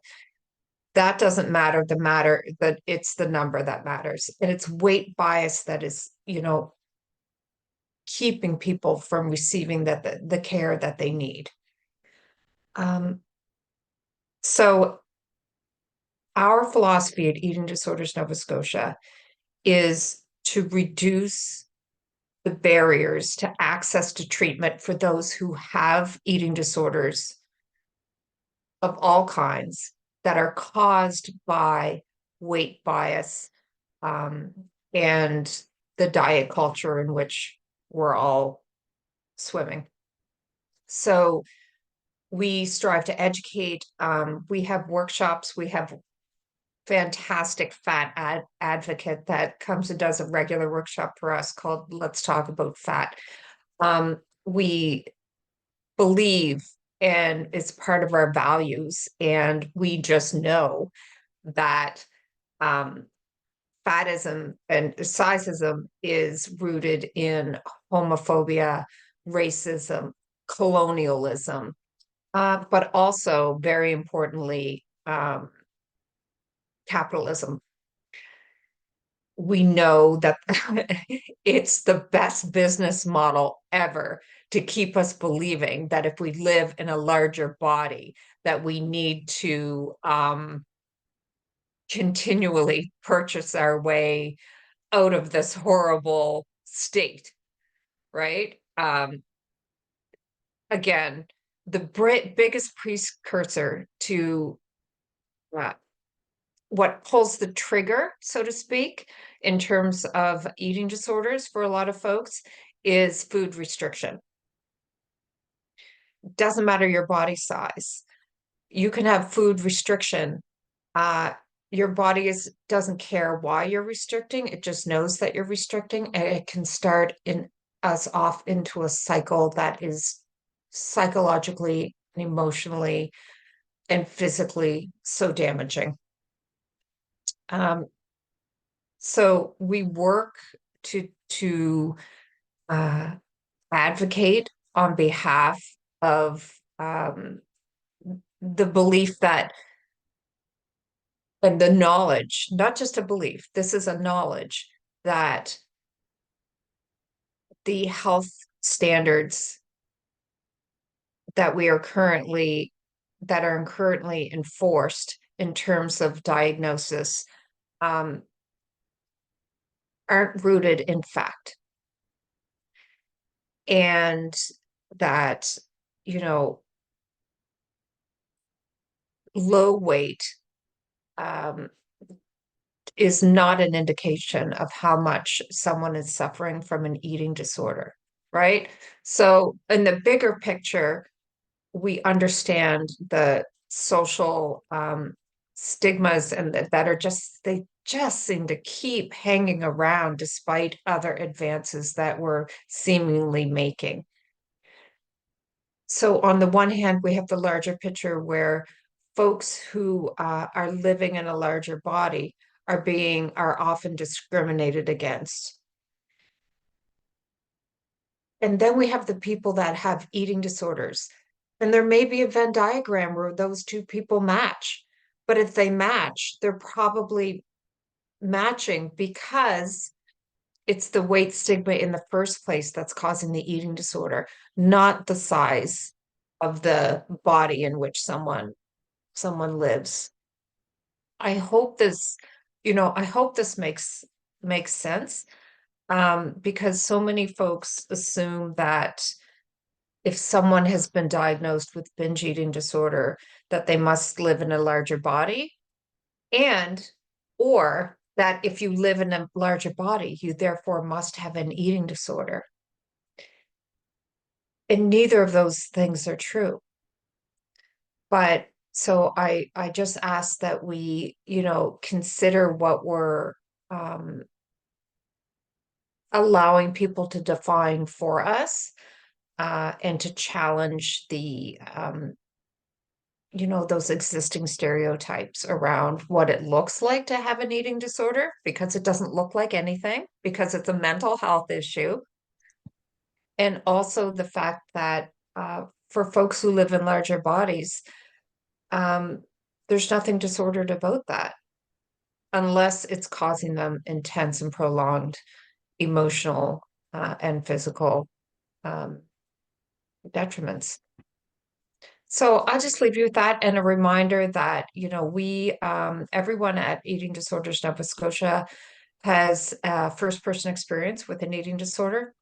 that doesn't matter. The matter that it's the number that matters, and it's weight bias that is, you know, keeping people from receiving the care that they need. So our philosophy at Eating Disorders Nova Scotia is to reduce the barriers to access to treatment for those who have eating disorders of all kinds that are caused by weight bias and the diet culture in which we're all swimming. So we strive to educate. We have workshops. We have fantastic fat advocate that comes and does a regular workshop for us called Let's Talk About Fat. We believe, and it's part of our values, and we just know that fatism and sizeism is rooted in homophobia, racism, colonialism, but also, very importantly, capitalism. We know that it's the best business model ever to keep us believing that if we live in a larger body, that we need to continually purchase our way out of this horrible state, right? Again, the biggest precursor to what pulls the trigger, so to speak, in terms of eating disorders for a lot of folks is food restriction. Doesn't matter your body size. You can have food restriction. Your body doesn't care why you're restricting. It just knows that you're restricting, and it can start us off into a cycle that is psychologically, and emotionally, and physically so damaging. So we work to advocate on behalf of the belief that, and the knowledge, not just a belief, this is a knowledge that the health standards that are currently enforced in terms of diagnosis aren't rooted in fact. And that, you know, low weight is not an indication of how much someone is suffering from an eating disorder, right? So in the bigger picture, we understand the social stigmas and that are they just seem to keep hanging around despite other advances that we're seemingly making. So on the one hand, we have the larger picture where folks who are living in a larger body are often discriminated against. And then we have the people that have eating disorders. And there may be a Venn diagram where those two people match. But if they match, they're probably matching because it's the weight stigma in the first place that's causing the eating disorder, not the size of the body in which someone lives. I hope this, makes sense, because so many folks assume that if someone has been diagnosed with binge eating disorder, that they must live in a larger body, or that if you live in a larger body, you therefore must have an eating disorder. And neither of those things are true. But so I just ask that we, consider what we're allowing people to define for us, and to challenge the those existing stereotypes around what it looks like to have an eating disorder, because it doesn't look like anything, because it's a mental health issue. And also the fact that for folks who live in larger bodies, there's nothing disordered about that, unless it's causing them intense and prolonged emotional and physical detriments. So I'll just leave you with that, and a reminder that, we, everyone at Eating Disorders Nova Scotia has first-person experience with an eating disorder.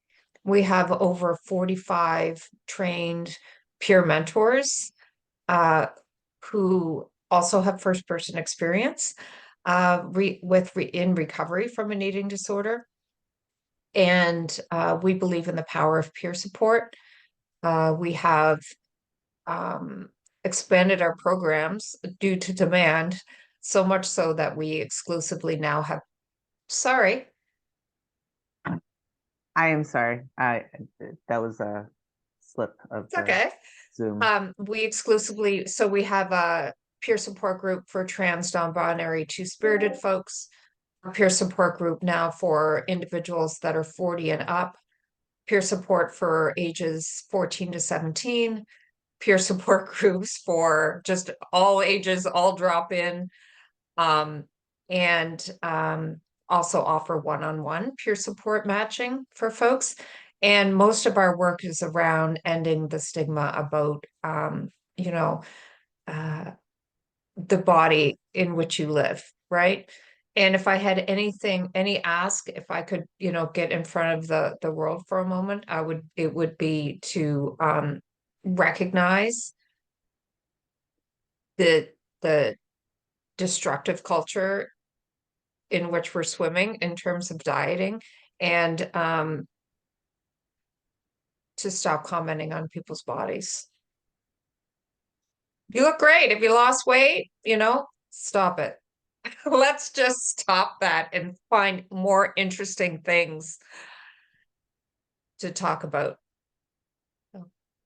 We have over 45 trained peer mentors who also have first-person experience in recovery from an eating disorder. And we believe in the power of peer support. We have expanded our programs due to demand, so much so that we exclusively now have, sorry. I am sorry. That was a slip of It's okay. Zoom. We have a peer support group for trans, non-binary, two-spirited folks, a peer support group now for individuals that are 40 and up, peer support for ages 14 to 17, peer support groups for just all ages, all drop in, and also offer one-on-one peer support matching for folks. And most of our work is around ending the stigma about, the body in which you live, right? And if I had any ask, if I could, get in front of the world for a moment, it would be to recognize the destructive culture in which we're swimming in terms of dieting, and to stop commenting on people's bodies. You look great. If you lost weight, stop it. Let's just stop that and find more interesting things to talk about.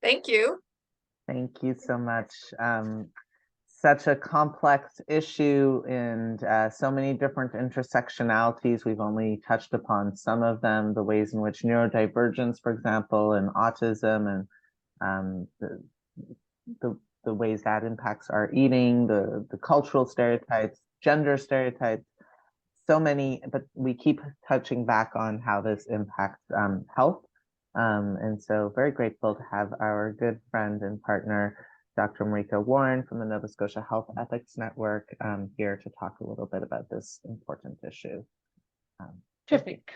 Thank you. Thank you so much. Such a complex issue, and so many different intersectionalities. We've only touched upon some of them, the ways in which neurodivergence, for example, and autism, and the ways that impacts our eating, the cultural stereotypes, gender stereotypes, so many, but we keep touching back on how this impacts health. And so very grateful to have our good friend and partner, Dr. Marika Warren from the Nova Scotia Health Ethics Network, here to talk a little bit about this important issue. Terrific.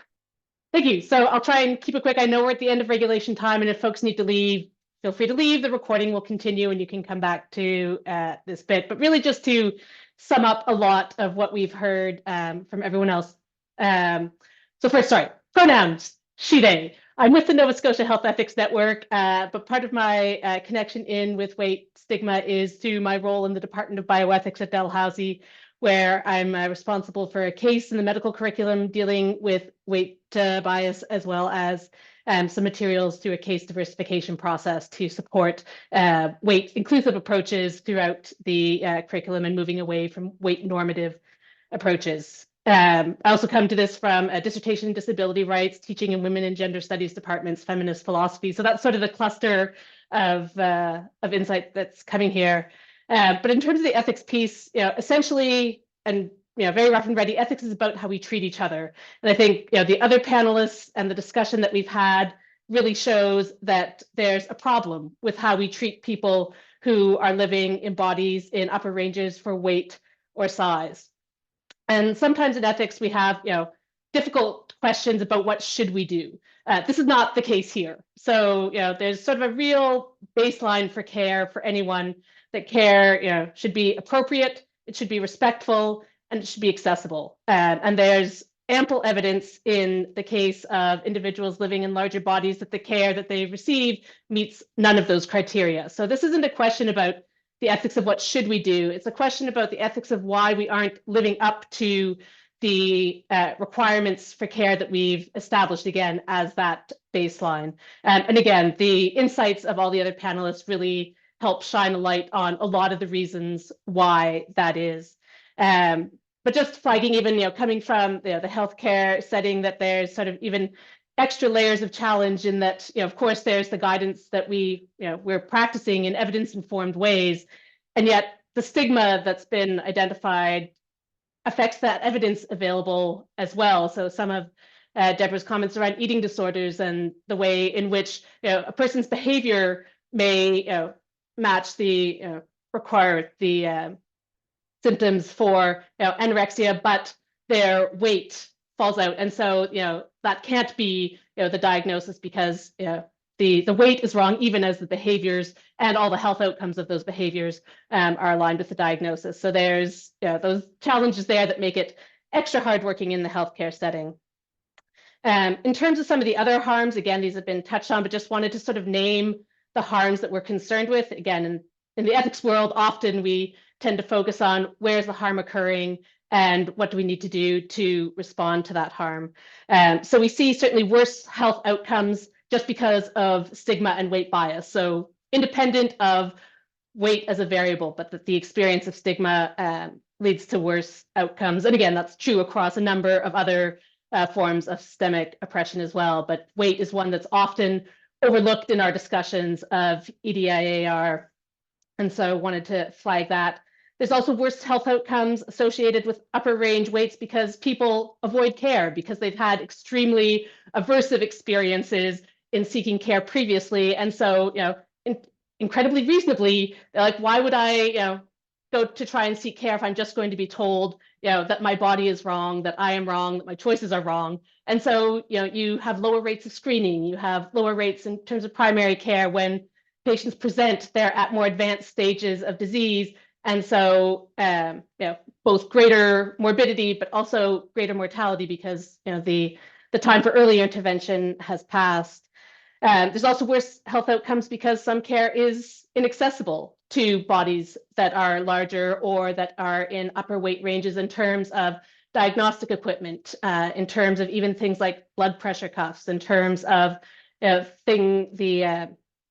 Thank you. So I'll try and keep it quick. I know we're at the end of regulation time, and if folks need to leave, feel free to leave. The recording will continue and you can come back to this bit, but really just to sum up a lot of what we've heard from everyone else. So first, sorry, pronouns, she, they. I'm with the Nova Scotia Health Ethics Network, but part of my connection in with weight stigma is through my role in the Department of Bioethics at Dalhousie, where I'm responsible for a case in the medical curriculum dealing with weight bias, as well as some materials through a case diversification process to support weight inclusive approaches throughout the curriculum and moving away from weight normative approaches. I also come to this from a dissertation in disability rights, teaching in women and gender studies departments, feminist philosophy. So that's sort of the cluster of insight that's coming here. But in terms of the ethics piece, essentially, and very rough and ready, ethics is about how we treat each other. And I think the other panelists and the discussion that we've had really shows that there's a problem with how we treat people who are living in bodies in upper ranges for weight or size. And sometimes in ethics, we have difficult questions about what should we do. This is not the case here. So there's sort of a real baseline for care for anyone, that care should be appropriate, it should be respectful, and it should be accessible. And there's ample evidence in the case of individuals living in larger bodies that the care that they receive meets none of those criteria. So this isn't a question about the ethics of what should we do. It's a question about the ethics of why we aren't living up to the requirements for care that we've established, again, as that baseline. And again, the insights of all the other panelists really help shine a light on a lot of the reasons why that is. But just flagging, even coming from the healthcare setting, that there's sort of even extra layers of challenge in that, of course, there's the guidance that we're practicing in evidence-informed ways, and yet the stigma that's been identified affects that evidence available as well. So some of Debra's comments around eating disorders and the way in which a person's behavior may match the require the symptoms for anorexia, but their weight falls out, and so that can't be the diagnosis, because the weight is wrong, even as the behaviors and all the health outcomes of those behaviors are aligned with the diagnosis. So there's those challenges there that make it extra hardworking in the healthcare setting. In terms of some of the other harms, again, these have been touched on, but just wanted to sort of name the harms that we're concerned with. Again, in the ethics world, often we tend to focus on where's the harm occurring and what do we need to do to respond to that harm. So we see certainly worse health outcomes just because of stigma and weight bias. So independent of weight as a variable, but that the experience of stigma leads to worse outcomes. And again, that's true across a number of other forms of systemic oppression as well. But weight is one that's often overlooked in our discussions of EDIAR. And so wanted to flag that. There's also worse health outcomes associated with upper range weights because people avoid care because they've had extremely aversive experiences in seeking care previously. And so, incredibly reasonably, they're like, why would I, go to try and seek care if I'm just going to be told, that my body is wrong, that I am wrong, that my choices are wrong. And so, you have lower rates of screening, you have lower rates in terms of primary care when patients present, they're at more advanced stages of disease. And so, both greater morbidity, but also greater mortality because, the time for early intervention has passed. There's also worse health outcomes because some care is inaccessible to bodies that are larger or that are in upper weight ranges in terms of diagnostic equipment, in terms of even things like blood pressure cuffs, in terms of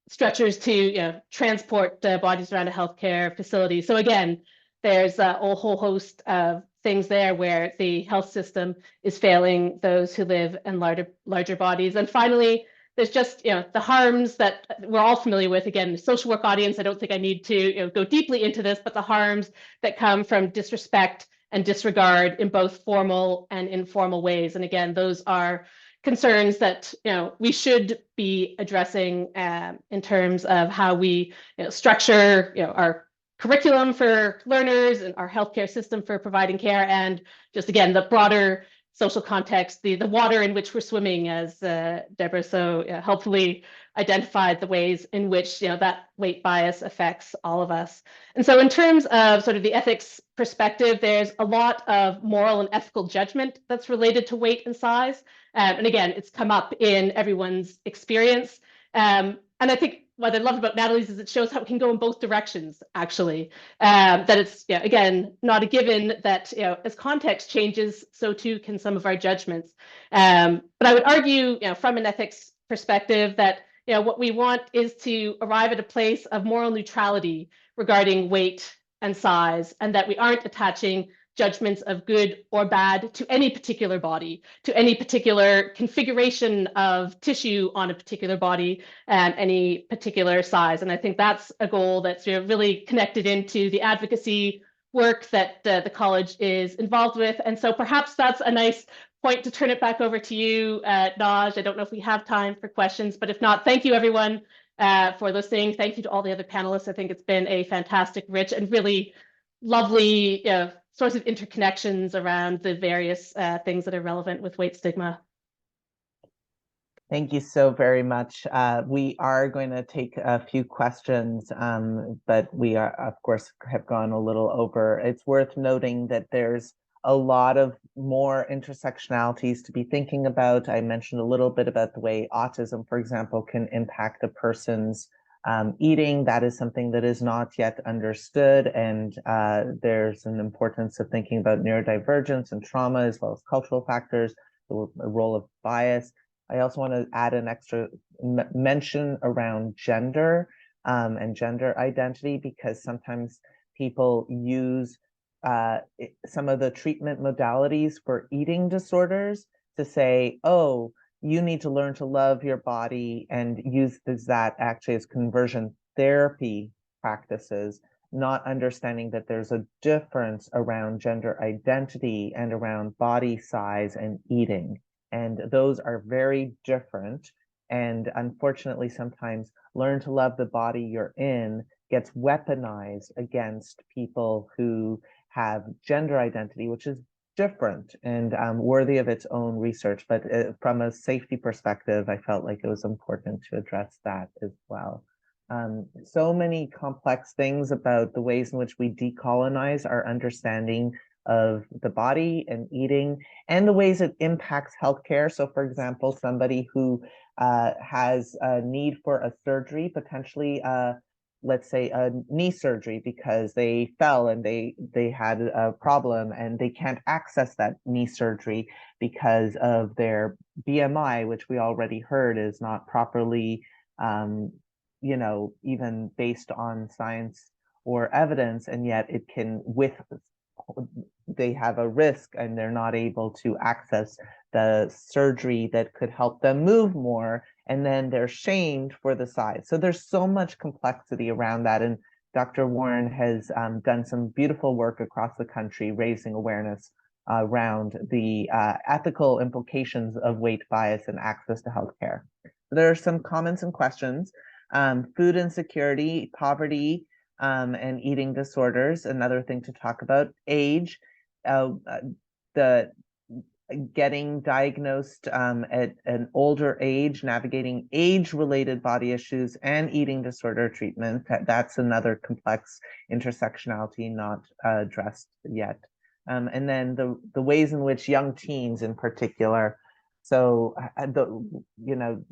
stretchers to transport bodies around a healthcare facility. So again, there's a whole host of things there where the health system is failing those who live in larger bodies. And finally, there's just the harms that we're all familiar with. Again, the social work audience, I don't think I need to go deeply into this, but the harms that come from disrespect and disregard in both formal and informal ways. And again, those are concerns that we should be addressing in terms of how we structure our curriculum for learners and our healthcare system for providing care, and just again the broader social context, the water in which we're swimming, as Debra so helpfully identified the ways in which that weight bias affects all of us. And so in terms of sort of the ethics perspective, there's a lot of moral and ethical judgment that's related to weight and size. And again, it's come up in everyone's experience. And I think what I love about Natalie's is it shows how it can go in both directions, actually. That it's, again, not a given that, as context changes, so too can some of our judgments. But I would argue, from an ethics perspective that, what we want is to arrive at a place of moral neutrality regarding weight and size, and that we aren't attaching judgments of good or bad to any particular body, to any particular configuration of tissue on a particular body, and any particular size. And I think that's a goal that's really connected into the advocacy work that the college is involved with. And so perhaps that's a nice point to turn it back over to you, Naj. I don't know if we have time for questions, but if not, thank you everyone for listening. Thank you to all the other panelists. I think it's been a fantastic, rich, and really lovely source of interconnections around the various things that are relevant with weight stigma. Thank you so very much. We are going to take a few questions, but we are, of course, have gone a little over. It's worth noting that there's a lot of more intersectionalities to be thinking about. I mentioned a little bit about the way autism, for example, can impact a person's eating. That is something that is not yet understood, and there's an importance of thinking about neurodivergence and trauma, as well as cultural factors, the role of bias. I also want to add an extra mention around gender and gender identity, because sometimes people use some of the treatment modalities for eating disorders to say, oh, you need to learn to love your body, and use that actually as conversion therapy practices, not understanding that there's a difference around gender identity and around body size and eating. And those are very different. And unfortunately, sometimes learn to love the body you're in gets weaponized against people who have gender identity, which is different and worthy of its own research. But from a safety perspective, I felt like it was important to address that as well. So many complex things about the ways in which we decolonize our understanding of the body and eating, and the ways it impacts healthcare. So for example, somebody who has a need for a surgery, potentially let's say a knee surgery because they fell and they had a problem and they can't access that knee surgery because of their BMI, which we already heard is not properly, you know, even based on science or evidence, and yet it can, they have a risk and they're not able to access the surgery that could help them move more, and then they're shamed for the size. So there's so much complexity around that, and Dr. Warren has done some beautiful work across the country raising awareness around the ethical implications of weight bias and access to healthcare. There are some comments and questions. Food insecurity, poverty, and eating disorders, another thing to talk about. Age, the getting diagnosed at an older age, navigating age-related body issues and eating disorder treatment. That's another complex intersectionality not addressed yet. And then the ways in which young teens in particular, so you know,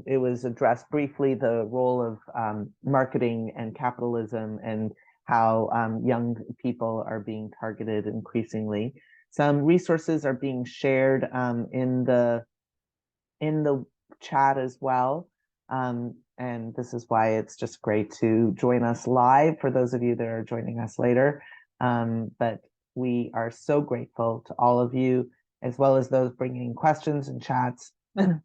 it was addressed briefly, the role of marketing and capitalism and how young people are being targeted increasingly. Some resources are being shared in the chat as well. And this is why it's just great to join us live for those of you that are joining us later. But we are so grateful to all of you, as well as those bringing questions and chats.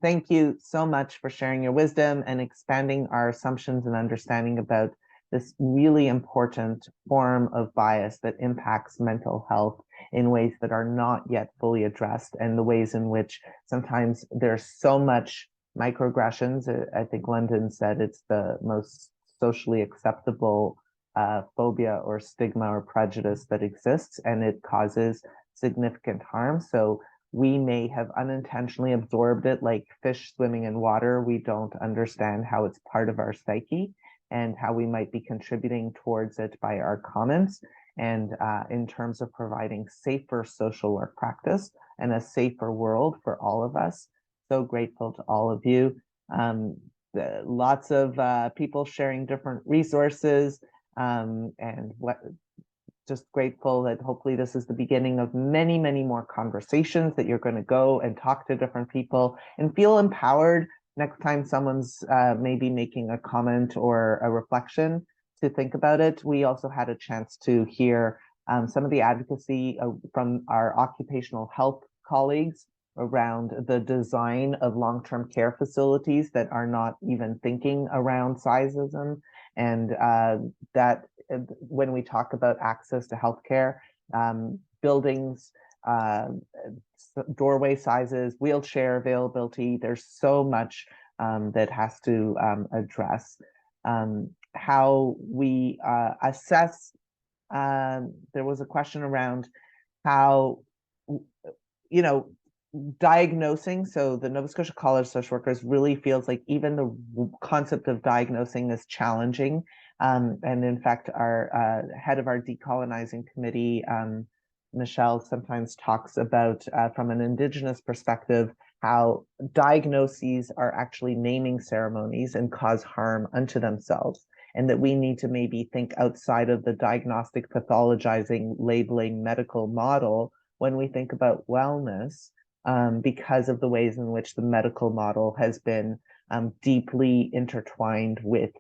Thank you so much for sharing your wisdom and expanding our assumptions and understanding about this really important form of bias that impacts mental health in ways that are not yet fully addressed, and the ways in which sometimes there's so much microaggressions. I think London said it's the most socially acceptable phobia or stigma or prejudice that exists, and it causes significant harm. So we may have unintentionally absorbed it like fish swimming in water. We don't understand how it's part of our psyche and how we might be contributing towards it by our comments. And in terms of providing safer social work practice and a safer world for all of us. So grateful to all of you. Lots of people sharing different resources, and just grateful that hopefully this is the beginning of many, many more conversations, that you're going to go and talk to different people and feel empowered next time someone's maybe making a comment or a reflection, to think about it. We also had a chance to hear some of the advocacy from our occupational health colleagues around the design of long-term care facilities that are not even thinking around sizeism, and that when we talk about access to healthcare, buildings, doorway sizes, wheelchair availability, there's so much that has to address. How we assess, there was a question around how, you know, diagnosing. So the Nova Scotia College of Social Workers really feels like even the concept of diagnosing is challenging. And in fact, our head of our decolonizing committee, Michelle sometimes talks about from an Indigenous perspective, how diagnoses are actually naming ceremonies and cause harm unto themselves, and that we need to maybe think outside of the diagnostic, pathologizing, labeling, medical model when we think about wellness, because of the ways in which the medical model has been deeply intertwined with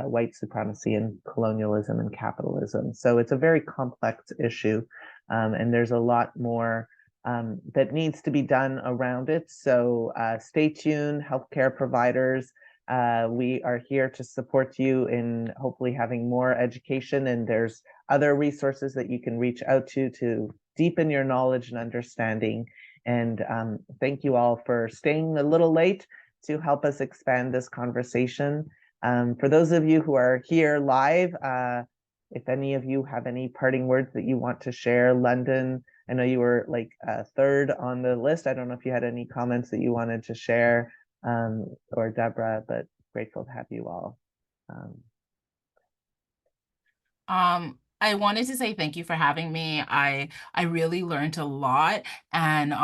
white supremacy and colonialism and capitalism. So it's a very complex issue, and there's a lot more that needs to be done around it. So stay tuned, healthcare providers. We are here to support you in hopefully having more education, and there's other resources that you can reach out to deepen your knowledge and understanding. And thank you all for staying a little late to help us expand this conversation. For those of you who are here live, if any of you have any parting words that you want to share, London, I know you were like third on the list. I don't know if you had any comments that you wanted to share, or Debra, but grateful to have you all. I wanted to say thank you for having me. I really learned a lot, and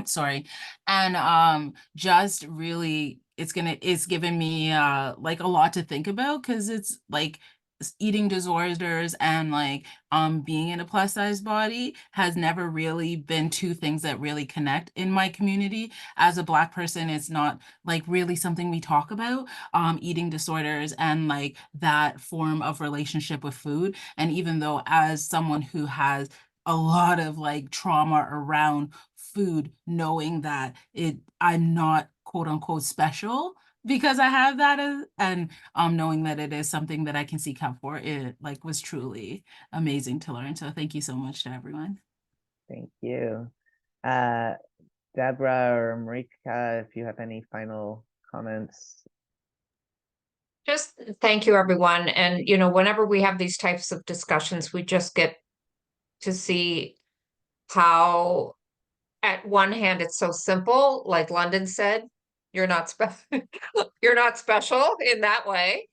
sorry, and just really it's given me like a lot to think about, because it's like eating disorders and like being in a plus size body has never really been two things that really connect in my community. As a Black person, it's not like really something we talk about, eating disorders and like that form of relationship with food. And even though as someone who has a lot of like trauma around food, knowing that I'm not quote unquote special because I have that and knowing that it is something that I can seek help for, it like was truly amazing to learn. So thank you so much to everyone. Thank you. Debra or Marika, if you have any final comments. Just thank you, everyone. And, you know, whenever we have these types of discussions, we just get to see how, at one hand, it's so simple, like London said, you're not you're not special in that way.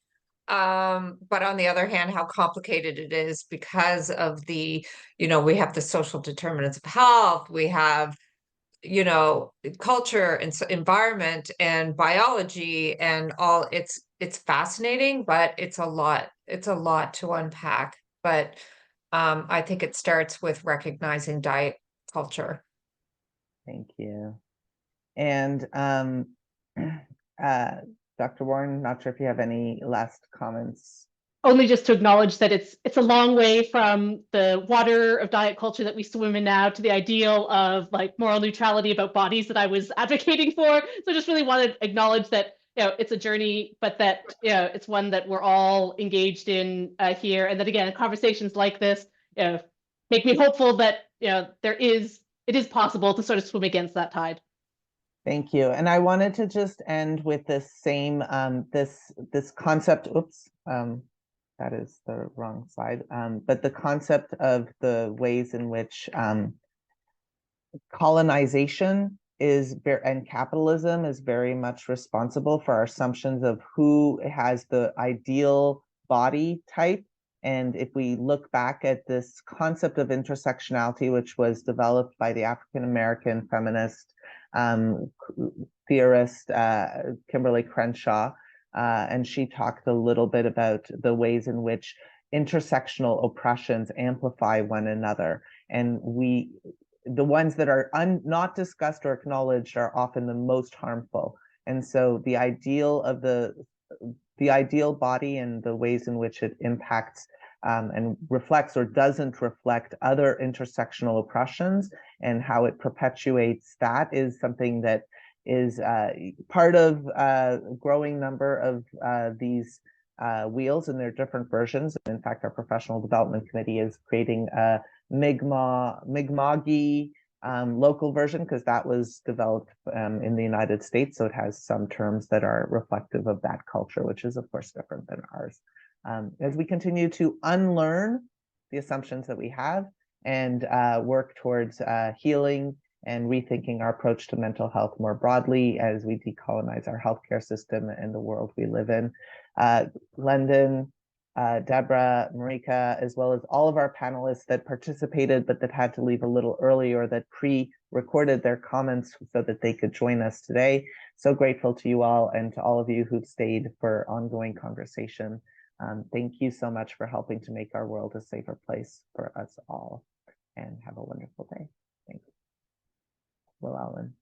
But on the other hand, how complicated it is because of the, you know, we have the social determinants of health, we have, you know, culture and environment and biology and all. It's fascinating, but it's a lot to unpack. But I think it starts with recognizing diet culture. Thank you. And Dr. Warren, not sure if you have any last comments. Only just to acknowledge that it's a long way from the water of diet culture that we swim in now to the ideal of like moral neutrality about bodies that I was advocating for. So just really want to acknowledge that, you know, it's a journey, but that, you know, it's one that we're all engaged in here. And that again, conversations like this, you know, make me hopeful that, you know, it is possible to sort of swim against that tide. Thank you. And I wanted to just end with this same this concept. Oops, that is the wrong slide. But the concept of the ways in which colonization and capitalism is very much responsible for our assumptions of who has the ideal body type. And if we look back at this concept of intersectionality, which was developed by the African-American feminist theorist Kimberly Crenshaw, and she talked a little bit about the ways in which intersectional oppressions amplify one another. And the ones that are not discussed or acknowledged are often the most harmful. And so the ideal of the ideal body and the ways in which it impacts and reflects or doesn't reflect other intersectional oppressions and how it perpetuates that is something that is part of a growing number of these wheels, and their different versions. In fact, our professional development committee is creating a Mi'kma'ki local version, because that was developed in the United States. So it has some terms that are reflective of that culture, which is of course different than ours. As we continue to unlearn the assumptions that we have and work towards healing and rethinking our approach to mental health more broadly as we decolonize our healthcare system and the world we live in. London, Debra, Marika, as well as all of our panelists that participated, but that had to leave a little early or that pre-recorded their comments so that they could join us today. So grateful to you all and to all of you who've stayed for ongoing conversation. Thank you so much for helping to make our world a safer place for us all, and have a wonderful day. Thanks. Will Allen.